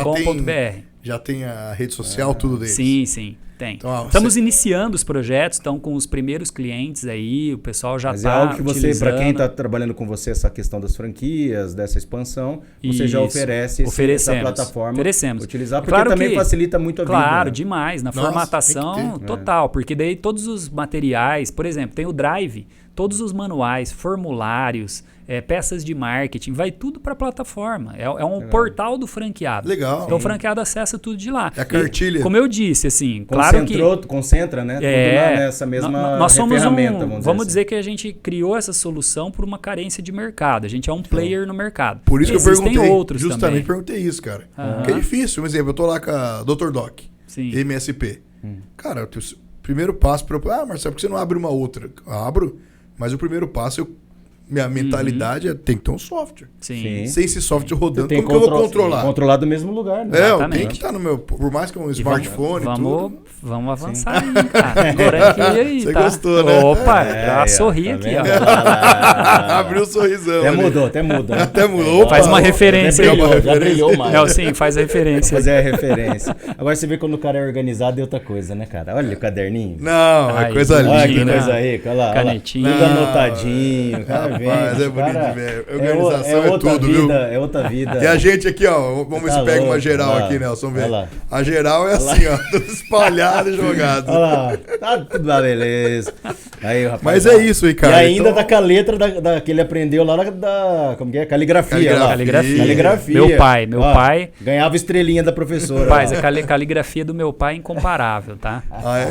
Speaker 3: .com.br.
Speaker 1: Já tem a rede social, tudo deles.
Speaker 3: Sim. Tem. Então, estamos iniciando os projetos, estão com os primeiros clientes aí, o pessoal já está
Speaker 2: é algo que você, para quem está trabalhando com você, essa questão das franquias, dessa expansão, você já oferece essa plataforma. Utilizar, porque
Speaker 3: claro
Speaker 2: também facilita muito a vida.
Speaker 3: Claro, demais. Na formatação total, porque daí todos os materiais, por exemplo, tem o Drive, todos os manuais, formulários, peças de marketing, vai tudo para a plataforma. É um portal do franqueado.
Speaker 1: Legal.
Speaker 3: Então o franqueado acessa tudo de lá.
Speaker 1: É a cartilha.
Speaker 3: E, como eu disse, assim, claro que...
Speaker 2: Concentra, né? Tudo nessa mesma
Speaker 3: nós somos
Speaker 2: ferramenta,
Speaker 3: vamos dizer que a gente criou essa solução por uma carência de mercado. A gente é um player no mercado.
Speaker 1: Por isso que eu perguntei,
Speaker 3: outros
Speaker 1: justamente
Speaker 3: também.
Speaker 1: perguntei isso, cara. Porque é difícil. Por exemplo, eu tô lá com a Dr. Doc, MSP. Cara, o primeiro passo para Marcelo, por que você não abre uma outra? Abro, mas o primeiro passo minha mentalidade tem que ter um software.
Speaker 3: Sim.
Speaker 1: Sem esse software rodando, como que eu vou controlar?
Speaker 2: Controlar do mesmo lugar, né?
Speaker 1: Tem que estar no meu... Por mais que é um smartphone e tudo.
Speaker 3: Vamos avançar aí, cara. Agora aqui aí,
Speaker 1: você
Speaker 3: tá?
Speaker 1: Gostou, né?
Speaker 3: Opa, já sorri aqui, ó.
Speaker 1: Abriu um sorrisão.
Speaker 2: Até mudou.
Speaker 1: Até mudou.
Speaker 3: Faz uma referência aí.
Speaker 2: Já brilhou mais.
Speaker 3: Não, sim, faz a referência.
Speaker 2: Fazer a referência. Agora você vê quando o cara é organizado é outra coisa, né, cara? Olha o caderninho.
Speaker 1: Não, é coisa linda.
Speaker 2: Olha que coisa rica, olha lá.
Speaker 3: Canetinha.
Speaker 2: Tudo anotadinho. Cara,
Speaker 1: Rapaz, é bonito de ver. Organização é tudo,
Speaker 2: vida,
Speaker 1: viu?
Speaker 2: É outra vida.
Speaker 1: E a gente aqui, ó, vamos ver se pega uma geral aqui, Nelson. Vê. A geral é assim, ó, tudo espalhado e jogado.
Speaker 2: Olha lá, tá tudo lá, beleza. Aí, rapaz,
Speaker 1: mas é isso, Ricardo.
Speaker 2: E ainda então... com a letra que ele aprendeu lá da como que é? Caligrafia. Caligrafia.
Speaker 3: Meu pai.
Speaker 2: Ganhava estrelinha da professora.
Speaker 3: Rapaz, a caligrafia do meu pai é incomparável, tá?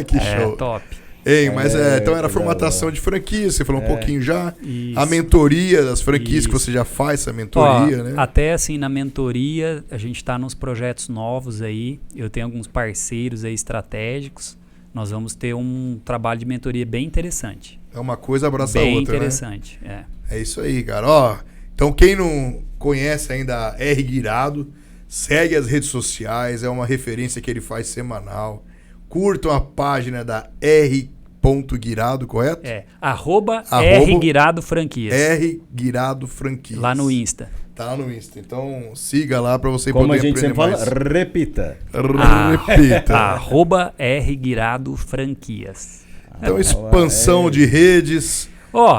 Speaker 1: Que show.
Speaker 3: Top.
Speaker 1: Ei, mas então era a formatação de franquia, você falou um pouquinho já. Isso. A mentoria das franquias que você já faz, essa mentoria, né?
Speaker 3: Até assim, na mentoria, a gente está nos projetos novos aí. Eu tenho alguns parceiros aí estratégicos. Nós vamos ter um trabalho de mentoria bem interessante.
Speaker 1: É uma coisa abraça a outra,
Speaker 3: bem interessante, né?
Speaker 1: É isso aí, cara. Então quem não conhece ainda a R Guirado, segue as redes sociais, é uma referência que ele faz semanal. Curtam a página da R.Guirado, correto?
Speaker 3: @R Guirado Franquias.
Speaker 1: R Guirado Franquias.
Speaker 3: Lá no Insta.
Speaker 1: Tá lá no Insta. Então siga lá para você
Speaker 2: Como
Speaker 1: poder
Speaker 2: a gente sempre
Speaker 1: mais.
Speaker 2: fala, repita.
Speaker 3: R Guirado Franquias.
Speaker 1: Então, expansão de redes.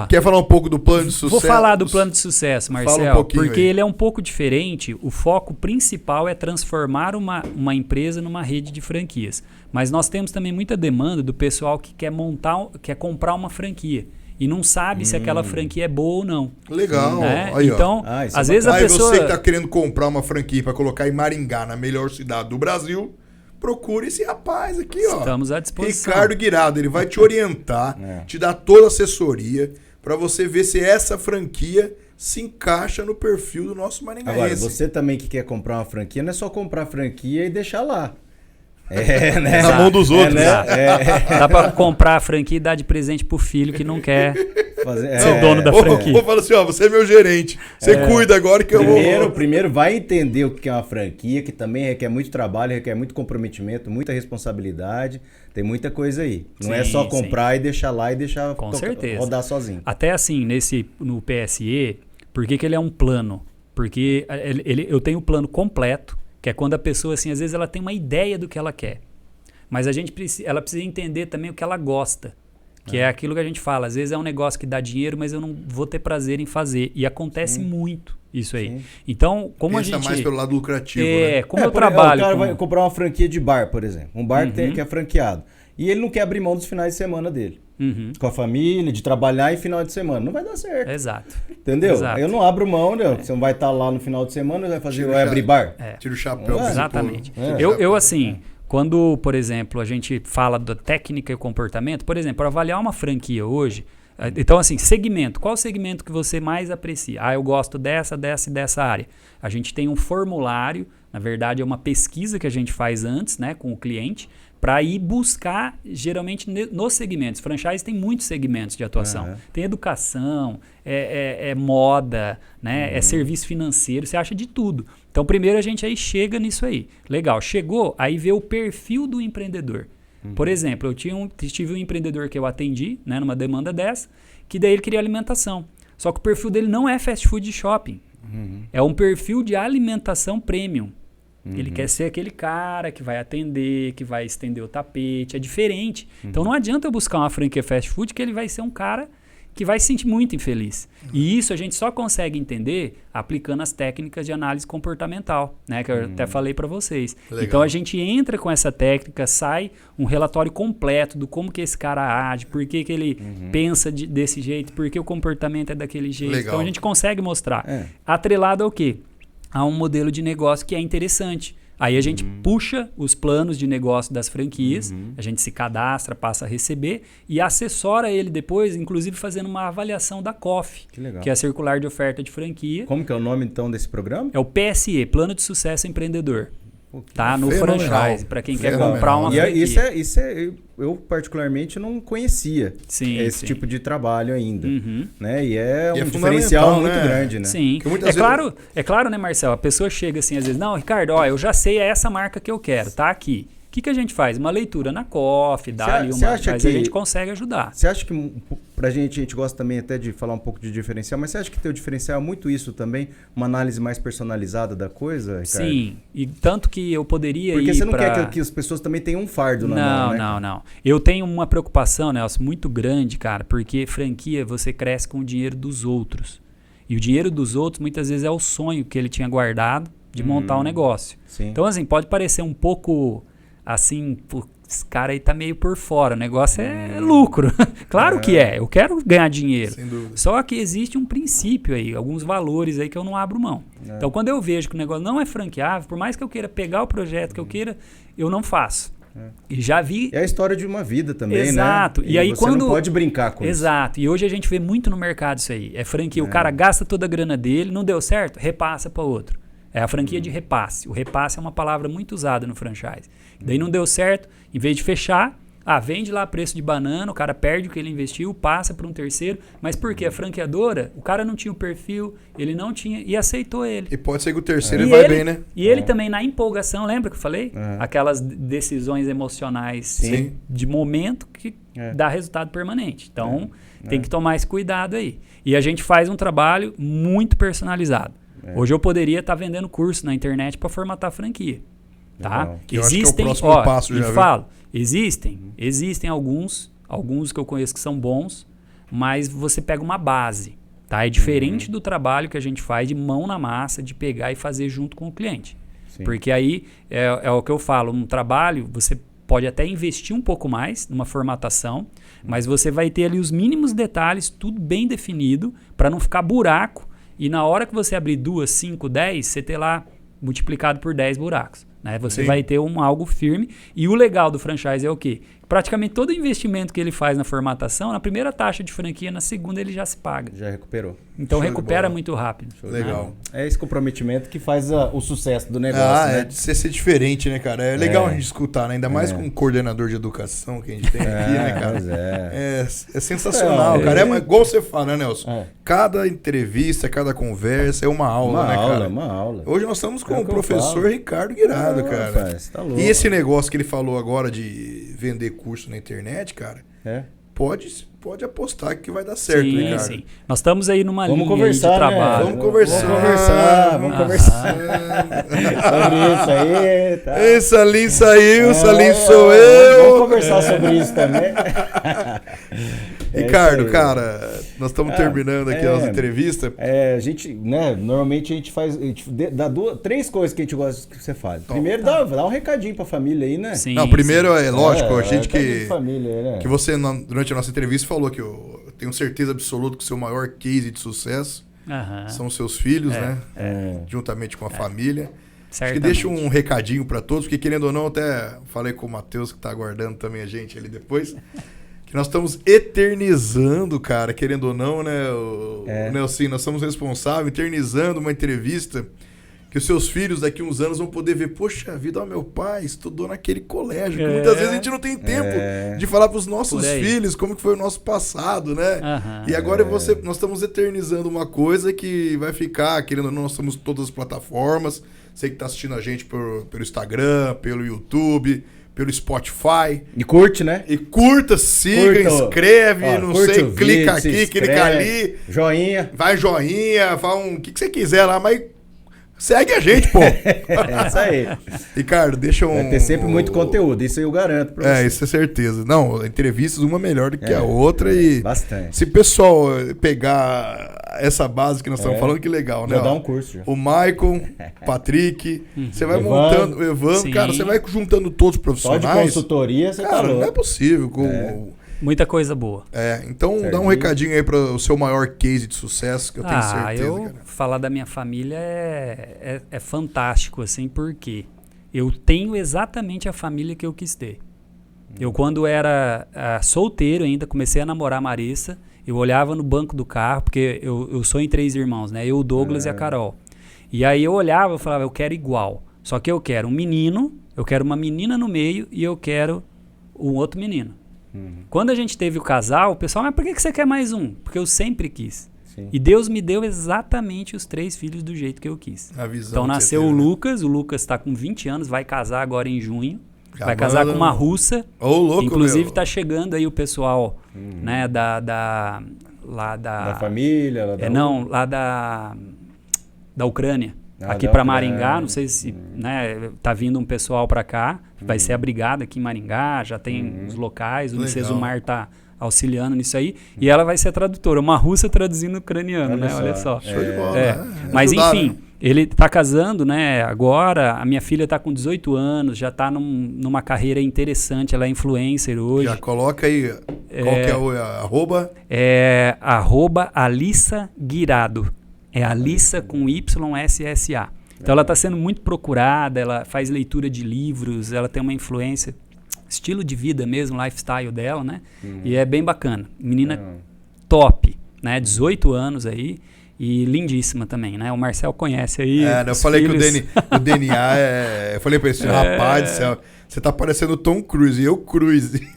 Speaker 1: Quer falar um pouco do plano de sucesso?
Speaker 3: Vou falar do plano de sucesso, Marcelo, porque
Speaker 1: aí.
Speaker 3: ele é um pouco diferente. O foco principal é transformar uma empresa numa rede de franquias. Mas nós temos também muita demanda do pessoal que quer comprar uma franquia e não sabe se aquela franquia é boa ou não.
Speaker 1: Legal.
Speaker 3: Né?
Speaker 1: Aí,
Speaker 3: então, às vezes a pessoa...
Speaker 1: você que está querendo comprar uma franquia para colocar em Maringá, na melhor cidade do Brasil... Procure esse rapaz aqui, ó.
Speaker 3: Estamos à disposição.
Speaker 1: Ricardo Guirado, ele vai te orientar, te dar toda a assessoria para você ver se essa franquia se encaixa no perfil do nosso maringaense.
Speaker 2: Agora, você também que quer comprar uma franquia, não é só comprar a franquia e deixar lá. Né?
Speaker 1: Na mão dos outros.
Speaker 2: Né?
Speaker 3: Dá para comprar a franquia e dar de presente pro filho que não quer ser dono da franquia.
Speaker 1: Ou fala assim, você é meu gerente. Você cuida agora que eu vou...
Speaker 2: Primeiro vai entender o que é uma franquia, que também requer muito trabalho, requer muito comprometimento, muita responsabilidade. Tem muita coisa aí. Não é só comprar e deixar lá e deixar rodar sozinho.
Speaker 3: Até assim, no PSE, por que ele é um plano? Porque eu tenho o plano completo, que é quando a pessoa, assim, às vezes ela tem uma ideia do que ela quer. Mas ela precisa entender também o que ela gosta. Que é aquilo que a gente fala. Às vezes é um negócio que dá dinheiro, mas eu não vou ter prazer em fazer. E acontece muito isso aí. Sim. Então, como
Speaker 1: Pensa
Speaker 3: a gente...
Speaker 1: mais pelo lado lucrativo, né?
Speaker 3: Como eu trabalho...
Speaker 2: O cara vai comprar uma franquia de bar, por exemplo. Um bar que é franqueado. E ele não quer abrir mão dos finais de semana dele. Com a família, de trabalhar em final de semana. Não vai dar certo.
Speaker 3: Exato.
Speaker 2: Entendeu?
Speaker 3: Exato.
Speaker 2: Eu não abro mão, né? Você não vai estar lá no final de semana, vai abrir bar.
Speaker 1: Tira o chapéu.
Speaker 3: Exatamente. Eu assim... Quando, por exemplo, a gente fala da técnica e comportamento, por exemplo, para avaliar uma franquia hoje, então assim, segmento, qual segmento que você mais aprecia? Eu gosto dessa e dessa área. A gente tem um formulário, na verdade é uma pesquisa que a gente faz antes, né, com o cliente, para ir buscar, geralmente, nos segmentos. Franchise tem muitos segmentos de atuação. Tem educação, é moda, né? É serviço financeiro, você acha de tudo. Então, primeiro a gente aí chega nisso aí. Legal, chegou, aí vê o perfil do empreendedor. Por exemplo, eu tive um empreendedor que eu atendi, né, numa demanda dessa, que daí ele queria alimentação. Só que o perfil dele não é fast food de shopping. É um perfil de alimentação premium. Ele quer ser aquele cara que vai atender, que vai estender o tapete, é diferente. Então não adianta eu buscar uma franquia fast food que ele vai ser um cara que vai se sentir muito infeliz. E isso a gente só consegue entender aplicando as técnicas de análise comportamental, né, que eu até falei para vocês.
Speaker 1: Legal.
Speaker 3: Então a gente entra com essa técnica, sai um relatório completo do como que esse cara age, por que ele pensa desse jeito, por que o comportamento é daquele jeito.
Speaker 1: Legal.
Speaker 3: Então a gente consegue mostrar. Atrelado ao quê? A um modelo de negócio que é interessante. Aí a gente puxa os planos de negócio das franquias, a gente se cadastra, passa a receber e assessora ele depois, inclusive fazendo uma avaliação da COF, que é a Circular de Oferta de Franquia.
Speaker 2: Como que é o nome então desse programa?
Speaker 3: É o PSE, Plano de Sucesso Empreendedor. Tá no franchise, para quem quer comprar uma franquia.
Speaker 2: Isso é, eu particularmente não conhecia esse tipo de trabalho ainda. Né? E é um diferencial muito grande, né?
Speaker 3: Sim. É claro, né, Marcelo? A pessoa chega assim, às vezes, não, Ricardo, eu já sei, é essa marca que eu quero, tá aqui. O que a gente faz? Uma leitura na COF, dá ali uma... Mas a gente consegue ajudar.
Speaker 2: Você acha que, pra gente, a gente gosta também até de falar um pouco de diferencial, mas você acha que teu diferencial é muito isso também? Uma análise mais personalizada da coisa, Ricardo?
Speaker 3: Sim, e tanto que eu poderia
Speaker 2: Porque você não quer que as pessoas também tenham um fardo na mão, né?
Speaker 3: Não. Eu tenho uma preocupação, Nelson, muito grande, cara, porque franquia você cresce com o dinheiro dos outros. E o dinheiro dos outros, muitas vezes, é o sonho que ele tinha guardado de montar um negócio. Sim. Então, assim, pode parecer um pouco... assim, esse cara aí tá meio por fora, o negócio é lucro. Claro que é, eu quero ganhar dinheiro.
Speaker 1: Sem dúvida.
Speaker 3: Só que existe um princípio aí, alguns valores aí que eu não abro mão. Então, quando eu vejo que o negócio não é franqueável, por mais que eu queira pegar o projeto que eu queira, eu não faço. E já vi...
Speaker 2: É a história de uma vida também, né?
Speaker 3: Exato. E aí,
Speaker 2: você não pode brincar com isso.
Speaker 3: Exato. E hoje a gente vê muito no mercado isso aí. É franquia, o cara gasta toda a grana dele, não deu certo, repassa para outro. É a franquia de repasse. O repasse é uma palavra muito usada no franchise. Daí não deu certo, em vez de fechar, vende lá a preço de banana, o cara perde o que ele investiu, passa para um terceiro. Mas por quê? A franqueadora, o cara não tinha o perfil, ele não tinha e aceitou ele.
Speaker 1: E pode ser que o terceiro vai bem, né?
Speaker 3: E ele também, na empolgação, lembra que eu falei? Aquelas decisões emocionais de momento que dá resultado permanente. Então, tem que tomar esse cuidado aí. E a gente faz um trabalho muito personalizado. Hoje eu poderia estar vendendo curso na internet para formatar a franquia. Tá? Existem,
Speaker 1: passo, já
Speaker 3: existem alguns que eu conheço que são bons, mas você pega uma base. Tá? É diferente do trabalho que a gente faz de mão na massa, de pegar e fazer junto com o cliente. Sim. Porque aí é o que eu falo, um trabalho você pode até investir um pouco mais numa formatação, mas você vai ter ali os mínimos detalhes, tudo bem definido, para não ficar buraco. E na hora que você abrir 2, 5, 10, você ter lá multiplicado por 10 buracos. Né? Você vai ter algo firme. E o legal do franchise é o quê? Praticamente todo investimento que ele faz na formatação, na primeira taxa de franquia, na segunda ele já se paga.
Speaker 2: Já recuperou.
Speaker 3: Então recupera muito rápido.
Speaker 1: Legal.
Speaker 2: Né? É esse comprometimento que faz o sucesso do negócio. Né?
Speaker 1: É de ser diferente, né, cara? É legal a gente escutar, né? Ainda mais com um coordenador de educação que a gente tem aqui, né, cara? É sensacional, cara. É igual você fala, né, Nelson? Cada entrevista, cada conversa é uma aula, né, cara?
Speaker 2: Uma aula.
Speaker 1: Hoje nós estamos com o professor Ricardo Guirado, cara.
Speaker 2: Rapaz, tá louco.
Speaker 1: E esse negócio que ele falou agora de vender curso na internet, cara, pode pode apostar que vai dar certo,
Speaker 3: sim,
Speaker 1: Ricardo.
Speaker 3: sim. Nós estamos aí numa
Speaker 2: Vamos
Speaker 3: linha
Speaker 2: conversar,
Speaker 3: aí de
Speaker 2: né?
Speaker 3: trabalho.
Speaker 1: Vamos conversar.
Speaker 2: Vamos conversar. Sobre isso aí, tá?
Speaker 1: Ei, Salim saiu, Salim sou
Speaker 2: Vamos
Speaker 1: eu.
Speaker 2: conversar sobre isso também.
Speaker 1: Ricardo,
Speaker 2: isso aí.
Speaker 1: cara, nós estamos terminando aqui a nossa entrevista.
Speaker 2: A gente, né, normalmente a gente dá três coisas que a gente gosta que você fale. Primeiro, dá um recadinho pra família aí, né?
Speaker 3: Sim,
Speaker 1: Não, primeiro
Speaker 3: sim.
Speaker 1: é lógico, a gente
Speaker 2: recadinho
Speaker 1: que...
Speaker 2: pra família, né?
Speaker 1: Que você, durante a nossa entrevista, falou que eu tenho certeza absoluta que o seu maior case de sucesso
Speaker 3: Aham.
Speaker 1: são os seus filhos, né?
Speaker 2: É.
Speaker 1: Juntamente com a família. Acho que
Speaker 3: Certamente.
Speaker 1: deixa um recadinho para todos, porque querendo ou não, até falei com o Matheus, que tá aguardando também a gente ali depois, que nós estamos eternizando, cara, querendo ou não, né? Nelson, nós somos responsáveis, eternizando uma entrevista que os seus filhos daqui uns anos vão poder ver, poxa vida, ó, meu pai estudou naquele colégio, que muitas vezes a gente não tem tempo de falar para os nossos filhos como que foi o nosso passado, né? E agora nós estamos eternizando uma coisa que vai ficar, querendo ou não, nós estamos em todas as plataformas, você que está assistindo a gente pelo Instagram, pelo YouTube, pelo Spotify.
Speaker 2: E curte, né?
Speaker 1: E curta, siga, inscreve,
Speaker 2: Ó,
Speaker 1: não
Speaker 2: curte
Speaker 1: sei,
Speaker 2: o
Speaker 1: clica
Speaker 2: vídeo,
Speaker 1: aqui, clica ali.
Speaker 2: Joinha.
Speaker 1: Vai joinha, fala o que você quiser lá, mas segue a gente, pô.
Speaker 2: É isso aí.
Speaker 1: Ricardo, deixa um...
Speaker 2: Vai ter sempre muito conteúdo, isso eu garanto pra você.
Speaker 1: Isso é certeza. Não, entrevistas uma melhor do que a outra e...
Speaker 2: Bastante.
Speaker 1: Se o pessoal pegar essa base que nós estamos falando, que legal, né?
Speaker 2: Vou dar
Speaker 1: Ó,
Speaker 2: um curso já.
Speaker 1: O Maicon, Patrick, você vai
Speaker 2: Evandro.
Speaker 1: montando... O Evandro,
Speaker 3: Sim.
Speaker 1: cara, você vai juntando todos os
Speaker 2: Só de
Speaker 1: profissionais.
Speaker 2: consultoria, você tá
Speaker 1: Cara, não é
Speaker 2: louco.
Speaker 1: possível.
Speaker 3: Muita coisa boa.
Speaker 1: Então dá um recadinho aí para o seu maior case de sucesso, que eu tenho certeza, cara.
Speaker 3: Falar da minha família é fantástico, assim, porque eu tenho exatamente a família que eu quis ter. Eu, quando era solteiro ainda, comecei a namorar a Marissa, eu olhava no banco do carro, porque eu sou em 3 irmãos, né? Eu, o Douglas e a Carol. E aí eu olhava e falava, eu quero igual. Só que eu quero um menino, eu quero uma menina no meio e eu quero um outro menino. Quando a gente teve o casal, o pessoal, mas por que você quer mais um? Porque eu sempre quis.
Speaker 2: Sim.
Speaker 3: E Deus me deu exatamente os 3 filhos do jeito que eu quis.
Speaker 1: A visão
Speaker 3: Então
Speaker 1: que
Speaker 3: nasceu
Speaker 1: você
Speaker 3: o
Speaker 1: teve, né?
Speaker 3: Lucas está com 20 anos, vai casar agora em junho.
Speaker 1: Já
Speaker 3: vai casar
Speaker 1: manda
Speaker 3: com uma
Speaker 1: um-
Speaker 3: russa.
Speaker 1: Ô, louco,
Speaker 3: Inclusive
Speaker 1: meu.
Speaker 3: está chegando aí o pessoal, né, lá
Speaker 2: Da família,
Speaker 3: lá da Ucrânia. Aqui
Speaker 2: da
Speaker 3: para
Speaker 2: Ucrânia.
Speaker 3: Maringá, não sei se, né, tá vindo um pessoal para cá, vai ser abrigado aqui em Maringá, já tem os locais, o
Speaker 1: Legal.
Speaker 3: Nicesumar tá auxiliando nisso aí, e ela vai ser tradutora, uma russa traduzindo ucraniano, né? Olha só.
Speaker 1: Show de bola,
Speaker 3: É.
Speaker 1: né?
Speaker 3: Mas
Speaker 1: Ajudar,
Speaker 3: enfim,
Speaker 1: né?
Speaker 3: ele tá casando, né? Agora, a minha filha tá com 18 anos, já tá numa carreira interessante, ela é influencer hoje.
Speaker 1: Já coloca aí, qual que é o arroba?
Speaker 3: É @Alissa Guirado. É Alissa com YSSA. Então ela está sendo muito procurada, ela faz leitura de livros, ela tem uma influência, estilo de vida mesmo, lifestyle dela, né? E é bem bacana. Menina top, né? 18 anos aí e lindíssima também, né? O Marcel conhece aí.
Speaker 1: Eu
Speaker 3: os
Speaker 1: falei
Speaker 3: filhos.
Speaker 1: que o DNA eu falei pra esse rapaz do céu, você tá parecendo o Tom Cruise e eu Cruise.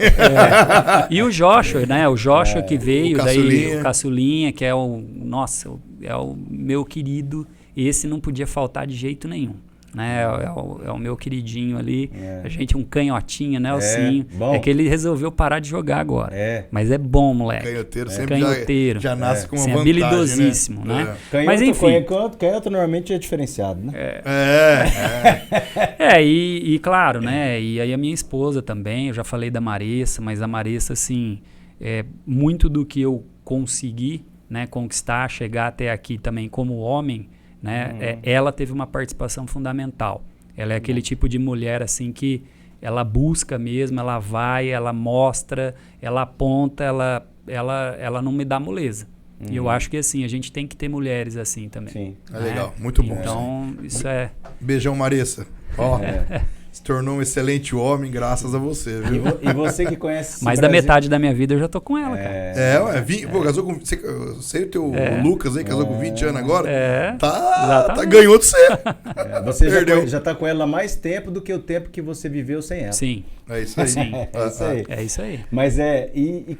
Speaker 3: E o Joshua, né? O Joshua que veio
Speaker 1: o
Speaker 3: daí,
Speaker 1: Caçulinha.
Speaker 3: o Caçulinha, que é é o meu querido. Esse não podia faltar de jeito nenhum. Né? É o meu queridinho ali. A gente um canhotinho, né? Elcinho.
Speaker 2: bom.
Speaker 3: É que ele resolveu parar de jogar agora. Mas é bom, moleque.
Speaker 1: Canhoteiro sempre
Speaker 3: Canhoteiro.
Speaker 1: já nasce com uma
Speaker 3: Assim,
Speaker 1: vantagem,
Speaker 3: habilidosíssimo, né? Mas enfim.
Speaker 2: Canhoto normalmente é diferenciado, né?
Speaker 3: E claro, né? E aí a minha esposa também, eu já falei da Marissa, mas a Marissa, assim, muito do que eu consegui, né, conquistar, chegar até aqui também como homem, né? Ela teve uma participação fundamental. Ela é aquele tipo de mulher, assim, que ela busca mesmo, ela vai, ela mostra, ela aponta, ela não me dá moleza. E eu acho que, assim, a gente tem que ter mulheres assim também.
Speaker 2: Sim.
Speaker 1: É legal, muito bom.
Speaker 3: Então, isso é...
Speaker 1: Beijão, Marissa. Ó, se tornou um excelente homem graças a você, viu?
Speaker 2: E você que conhece esse
Speaker 3: Mais da
Speaker 2: Brasil-
Speaker 3: metade da minha vida eu já tô com ela, cara.
Speaker 1: Pô, casou com. Eu sei o teu o Lucas aí, casou com 20 anos agora. Tá
Speaker 3: exatamente.
Speaker 1: ganhou de você.
Speaker 2: Você
Speaker 1: Perdeu.
Speaker 2: já tá com ela há mais tempo do que o tempo que você viveu sem ela.
Speaker 3: Sim,
Speaker 1: É isso aí.
Speaker 3: sim.
Speaker 2: É isso aí.
Speaker 3: É isso aí.
Speaker 2: Mas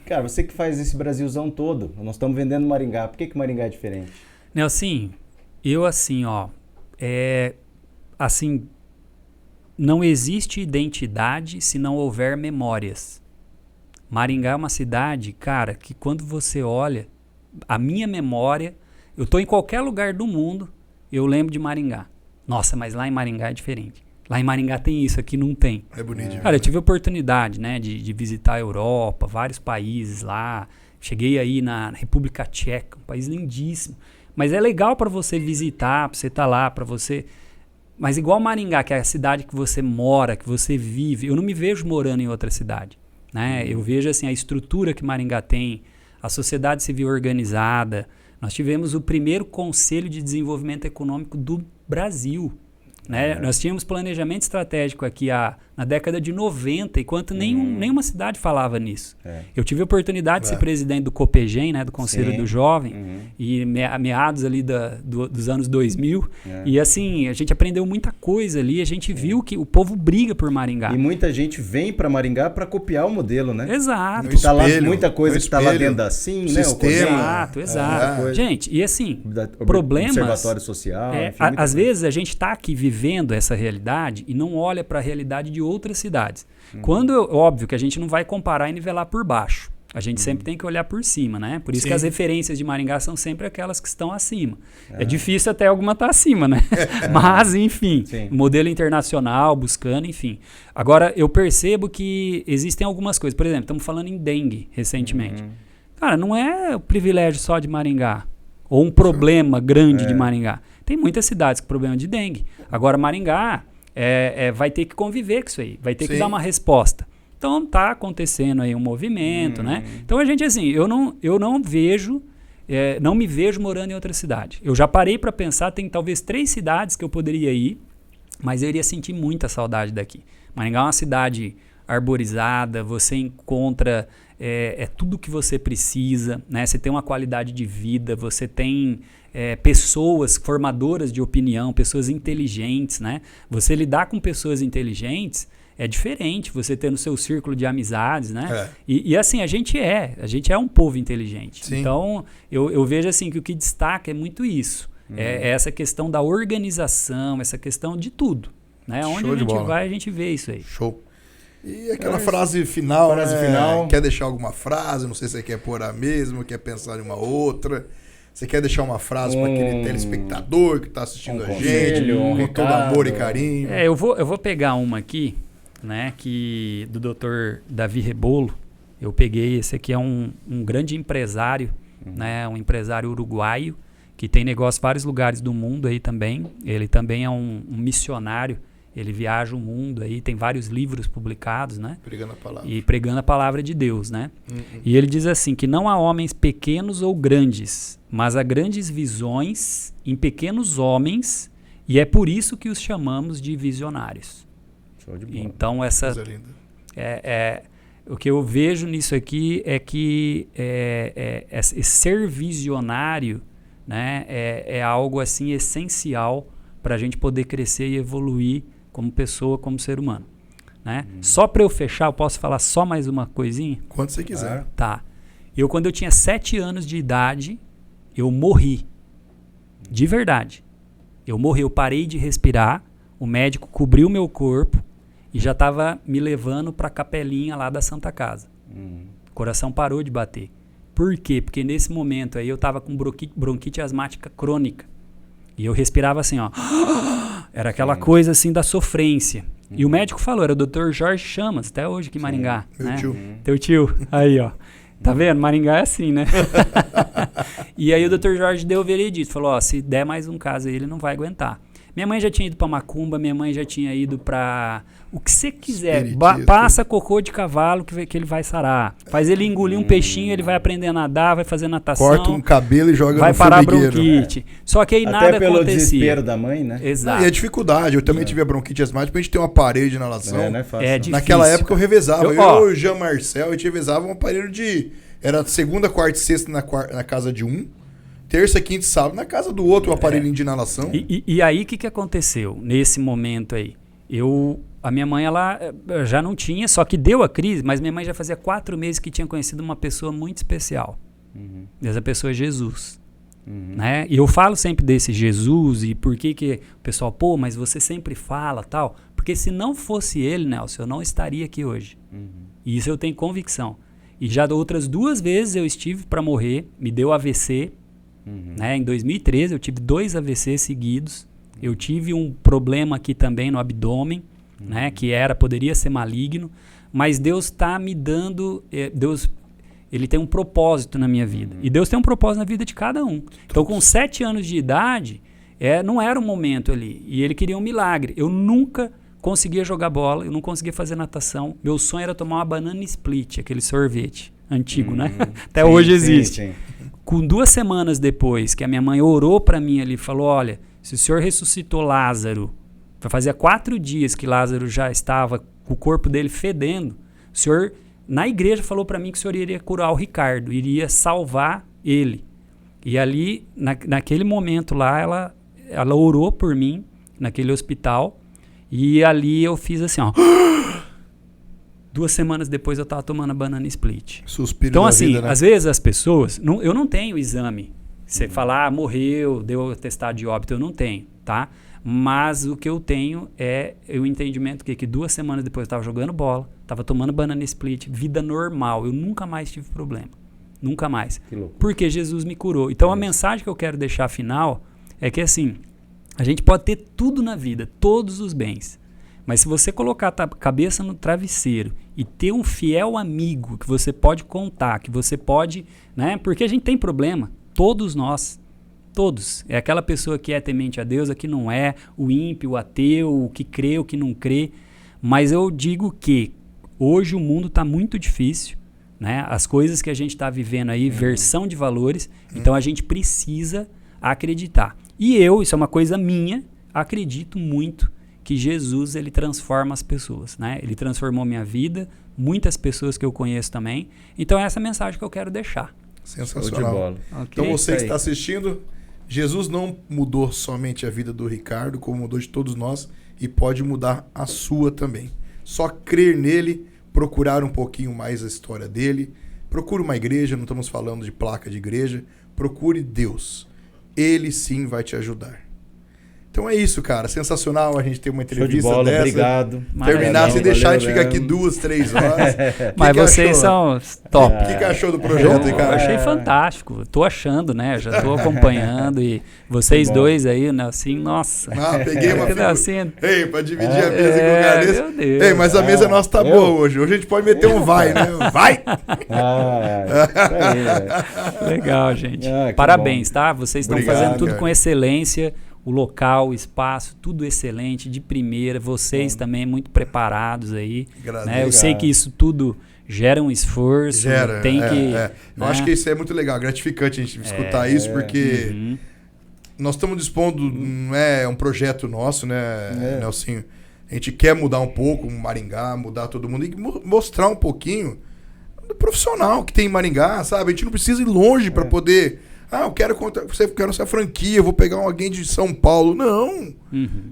Speaker 2: cara, você que faz esse Brasilzão todo, nós estamos vendendo Maringá. Por que Maringá é diferente?
Speaker 3: Nelson, eu assim, ó, assim, não existe identidade se não houver memórias. Maringá é uma cidade, cara, que quando você olha, a minha memória, eu tô em qualquer lugar do mundo, eu lembro de Maringá. Nossa, mas lá em Maringá é diferente. Lá em Maringá tem isso, aqui não tem.
Speaker 1: É bonito.
Speaker 3: Cara, eu tive a oportunidade, né, de visitar a Europa, vários países lá. Cheguei aí na República Tcheca, um país lindíssimo. Mas é legal para você visitar, para você estar lá, para você... Mas igual Maringá, que é a cidade que você mora, que você vive, eu não me vejo morando em outra cidade, né? Eu vejo assim a estrutura que Maringá tem, a sociedade civil organizada. Nós tivemos o primeiro Conselho de Desenvolvimento Econômico do Brasil, né? Nós tínhamos planejamento estratégico aqui na década de 90, enquanto nenhuma cidade falava nisso. Eu tive a oportunidade de ser presidente do COPEGEM, né, do Conselho do Jovem, e meados ali dos anos 2000. E assim, a gente aprendeu muita coisa ali, a gente viu que o povo briga por Maringá.
Speaker 2: E muita gente vem para Maringá para copiar o modelo, né?
Speaker 3: Exato.
Speaker 2: Tá lá, muita coisa que está lá dentro assim, né?
Speaker 1: Sistema.
Speaker 3: Exato. Gente, e assim, problemas...
Speaker 2: Observatório social. Enfim,
Speaker 3: às vezes a gente está aqui vivendo essa realidade e não olha para a realidade de outras cidades. Óbvio que a gente não vai comparar e nivelar por baixo. A gente sempre tem que olhar por cima, né? Por isso que as referências de Maringá são sempre aquelas que estão acima. É difícil até alguma estar acima, né? Mas, enfim, modelo internacional, buscando, enfim. Agora, eu percebo que existem algumas coisas. Por exemplo, estamos falando em dengue recentemente. Cara, não é o privilégio só de Maringá. Ou um problema grande de Maringá. Tem muitas cidades com problema de dengue. Agora, Maringá vai ter que conviver com isso aí. Vai ter que dar uma resposta. Então, tá acontecendo aí um movimento, né? Então, a gente, assim, eu não vejo... não me vejo morando em outra cidade. Eu já parei para pensar, tem talvez 3 cidades que eu poderia ir, mas eu iria sentir muita saudade daqui. Maringá é uma cidade arborizada, você encontra tudo o que você precisa, né? Você tem uma qualidade de vida, você tem pessoas formadoras de opinião, pessoas inteligentes, né? Você lidar com pessoas inteligentes é diferente, você ter no seu círculo de amizades, né? E assim, a gente é um povo inteligente. Sim. Então, eu vejo assim que o que destaca é muito isso. É essa questão da organização, essa questão de tudo, né? Onde a gente vai, a gente vê isso aí.
Speaker 1: Show. E aquela frase final, quer deixar alguma frase? Não sei se você quer pôr a mesma, quer pensar em uma outra. Você quer deixar uma frase para aquele telespectador que está assistindo a gente, com todo amor e carinho?
Speaker 3: Eu vou pegar uma aqui, né, do Dr. Davi Rebolo. Eu peguei, esse aqui é um grande empresário, né, um empresário uruguaio, que tem negócio em vários lugares do mundo aí também. Ele também é um missionário. Ele viaja o mundo aí, tem vários livros publicados, né?
Speaker 1: Pregando a palavra.
Speaker 3: E pregando a palavra de Deus, né? E ele diz assim, que não há homens pequenos ou grandes, mas há grandes visões em pequenos homens, e é por isso que os chamamos de visionários.
Speaker 2: Show de bola.
Speaker 3: Então,
Speaker 1: Coisa linda.
Speaker 3: O que eu vejo nisso aqui é que ser visionário, né, é algo assim essencial para a gente poder crescer e evoluir como pessoa, como ser humano, né? Só para eu fechar, eu posso falar só mais uma coisinha?
Speaker 1: Quando você quiser.
Speaker 3: Tá. Quando eu tinha 7 anos de idade, eu morri. De verdade. Eu morri, eu parei de respirar, o médico cobriu meu corpo e já estava me levando para a capelinha lá da Santa Casa. O coração parou de bater. Por quê? Porque nesse momento aí eu estava com bronquite asmática crônica. E eu respirava assim, ó. Era aquela coisa assim da sofrência. E o médico falou, era o Dr. Jorge Chamas, até hoje aqui em Maringá.
Speaker 1: Meu
Speaker 3: né?
Speaker 1: tio.
Speaker 3: Teu tio. Aí, ó. Tá vendo? Maringá é assim, né? E aí o Dr. Jorge deu o veredito. Falou, ó, se der mais um caso aí, ele não vai aguentar. Minha mãe já tinha ido pra macumba, minha mãe já tinha ido pra... O que você quiser. Passa cocô de cavalo que ele vai sarar. Faz ele engolir um peixinho, ele vai aprender a nadar, vai fazer natação.
Speaker 1: Corta um cabelo e joga
Speaker 3: vai
Speaker 1: no
Speaker 3: parar a
Speaker 1: formigueiro.
Speaker 3: bronquite. Só que aí
Speaker 2: Até
Speaker 3: nada
Speaker 2: pelo
Speaker 3: acontecia.
Speaker 2: desespero da mãe, né?
Speaker 3: Exato.
Speaker 1: E a dificuldade. Eu também tive a bronquite asmática, a gente tem um aparelho de inalação.
Speaker 2: Não é fácil.
Speaker 3: É difícil.
Speaker 1: Naquela época eu revezava. Eu e o Jean Marcel, a gente revezava um aparelho de... Era segunda, quarta e sexta na casa de um. Terça, quinta e sábado na casa do outro, o aparelhinho de inalação.
Speaker 3: E aí, o que aconteceu nesse momento aí? A minha mãe, ela já não tinha, só que deu a crise, mas minha mãe já fazia 4 meses que tinha conhecido uma pessoa muito especial. Essa pessoa é Jesus. Né? E eu falo sempre desse Jesus e por que o pessoal, pô, mas você sempre fala tal. Porque se não fosse ele, Nelson, eu não estaria aqui hoje. E isso eu tenho convicção. E já outras 2 vezes eu estive para morrer, me deu AVC. Né? Em 2013 eu tive 2 AVC seguidos. Eu tive um problema aqui também no abdômen, né? Que poderia ser maligno. Mas Deus está me dando... Deus, ele tem um propósito na minha vida. E Deus tem um propósito na vida de cada um. Então, com 7 anos de idade, não era um momento ali. E ele queria um milagre. Eu nunca conseguia jogar bola, eu não conseguia fazer natação. Meu sonho era tomar uma banana split, aquele sorvete antigo, né? Até hoje existe. Sim. Com 2 semanas depois, que a minha mãe orou para mim ali, falou, olha, se o senhor ressuscitou Lázaro, fazia 4 dias que Lázaro já estava com o corpo dele fedendo, o senhor, na igreja, falou para mim que o senhor iria curar o Ricardo, iria salvar ele. E ali, naquele momento lá, ela orou por mim, naquele hospital, e ali eu fiz assim, ó. 2 semanas depois eu tava tomando a banana split.
Speaker 1: Suspiro
Speaker 3: então,
Speaker 1: da
Speaker 3: assim,
Speaker 1: vida, né?
Speaker 3: às vezes as pessoas... eu não tenho exame. Você falar, morreu, deu atestado de óbito, eu não tenho, tá? Mas o que eu tenho é o entendimento que 2 semanas depois eu tava jogando bola, tava tomando banana split, vida normal. Eu nunca mais tive problema. Nunca mais. Porque Jesus me curou. Então, a mensagem que eu quero deixar final é que, assim, a gente pode ter tudo na vida, todos os bens. Mas se você colocar a cabeça no travesseiro e ter um fiel amigo que você pode contar, que você pode... né? Porque a gente tem problema, todos nós, todos. É aquela pessoa que é temente a Deus, a que não é, o ímpio, o ateu, o que crê, o que não crê. Mas eu digo que hoje o mundo está muito difícil, né? As coisas que a gente está vivendo aí, versão de valores, então a gente precisa acreditar. E isso é uma coisa minha, acredito muito que Jesus, ele transforma as pessoas, né? Ele transformou minha vida, muitas pessoas que eu conheço também. Então, é essa mensagem que eu quero deixar.
Speaker 1: Sensacional. Okay. Então, você que está assistindo, Jesus não mudou somente a vida do Ricardo, como mudou de todos nós, e pode mudar a sua também. Só crer nele, procurar um pouquinho mais a história dele, procure uma igreja, não estamos falando de placa de igreja, procure Deus. Ele sim vai te ajudar. Então é isso, cara. Sensacional a gente ter uma entrevista
Speaker 2: Show de bola,
Speaker 1: dessa.
Speaker 2: Obrigado.
Speaker 1: Terminar, se deixar, a gente fica aqui 2, 3 horas.
Speaker 3: Mas vocês são top.
Speaker 1: O que achou do projeto, Ricardo?
Speaker 3: Eu achei fantástico. Tô achando, né? Já tô acompanhando. E vocês dois aí, né? Assim, nossa.
Speaker 1: Peguei uma figura.
Speaker 3: Assim,
Speaker 1: ei, pra dividir a mesa com o lugar desse.
Speaker 3: Meu Deus.
Speaker 1: Ei, mas a mesa nossa tá boa hoje. Hoje a gente pode meter um vai, né? Vai!
Speaker 3: Legal, gente. Parabéns, tá? Vocês estão fazendo tudo com excelência. O local, o espaço, tudo excelente, de primeira. Vocês também muito preparados aí. Né? Eu sei que isso tudo gera um esforço. Tem que...
Speaker 1: Eu acho que isso é muito legal, gratificante a gente escutar isso, porque nós estamos dispondo, não é um projeto nosso, né, Nelsinho? A gente quer mudar um pouco Maringá, mudar todo mundo e mostrar um pouquinho do profissional que tem em Maringá, sabe? A gente não precisa ir longe para poder... eu quero essa franquia, eu vou pegar alguém de São Paulo. Não.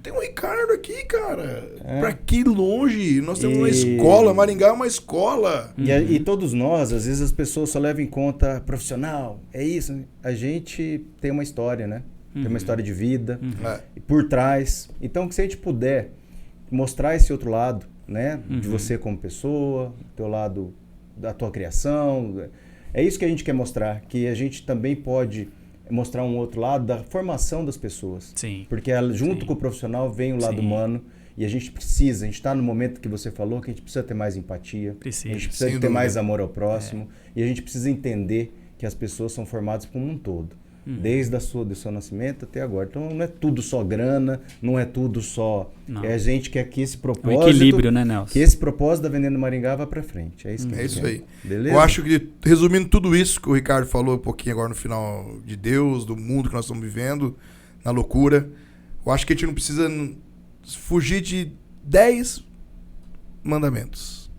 Speaker 1: Tem um Ricardo aqui, cara. Pra que longe? Nós temos uma escola, Maringá é uma escola.
Speaker 2: E todos nós, às vezes as pessoas só levam em conta profissional, é isso. A gente tem uma história, né? Tem uma história de vida por trás. Então, se a gente puder mostrar esse outro lado, né? De você como pessoa, teu lado da tua criação... É isso que a gente quer mostrar, que a gente também pode mostrar um outro lado da formação das pessoas.
Speaker 3: Sim.
Speaker 2: Porque junto com o profissional vem o lado humano e a gente está no momento que você falou que a gente precisa ter mais empatia, a gente precisa ter mais amor ao próximo e a gente precisa entender que as pessoas são formadas como um todo. Desde do seu nascimento até agora. Então não é tudo só grana, não é tudo só... A gente quer que esse propósito...
Speaker 3: Um equilíbrio, né, Nelson?
Speaker 2: Que esse propósito da Vendendo Maringá vá pra frente. É isso que
Speaker 1: é isso aí.
Speaker 2: Beleza?
Speaker 1: Eu acho que, resumindo tudo isso que o Ricardo falou um pouquinho agora no final de Deus, do mundo que nós estamos vivendo, na loucura, eu acho que a gente não precisa fugir de 10 mandamentos.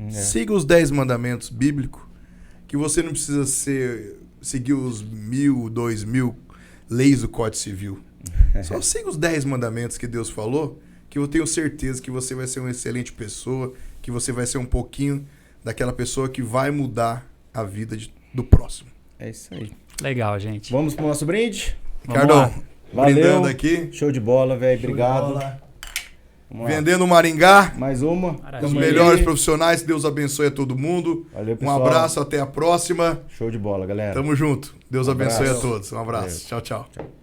Speaker 1: Siga os 10 mandamentos bíblicos, que você não precisa seguir os 1.000, 2.000 leis do Código Civil. Só siga os 10 mandamentos que Deus falou, que eu tenho certeza que você vai ser uma excelente pessoa, que você vai ser um pouquinho daquela pessoa que vai mudar a vida do próximo.
Speaker 2: É isso aí.
Speaker 3: Legal, gente.
Speaker 2: Vamos pro nosso brinde?
Speaker 1: Ricardão,
Speaker 2: valeu.
Speaker 1: Brindando aqui.
Speaker 2: Show de bola, velho. Obrigado.
Speaker 1: Vendendo Maringá.
Speaker 2: Mais uma.
Speaker 1: Os melhores profissionais. Deus abençoe a todo mundo.
Speaker 2: Valeu,
Speaker 1: um
Speaker 2: pessoal.
Speaker 1: abraço, até a próxima.
Speaker 2: Show de bola, galera.
Speaker 1: Tamo junto. Deus abençoe a
Speaker 2: abraço.
Speaker 1: todos. Um abraço.
Speaker 2: Valeu.
Speaker 1: Tchau, tchau.
Speaker 2: Tchau.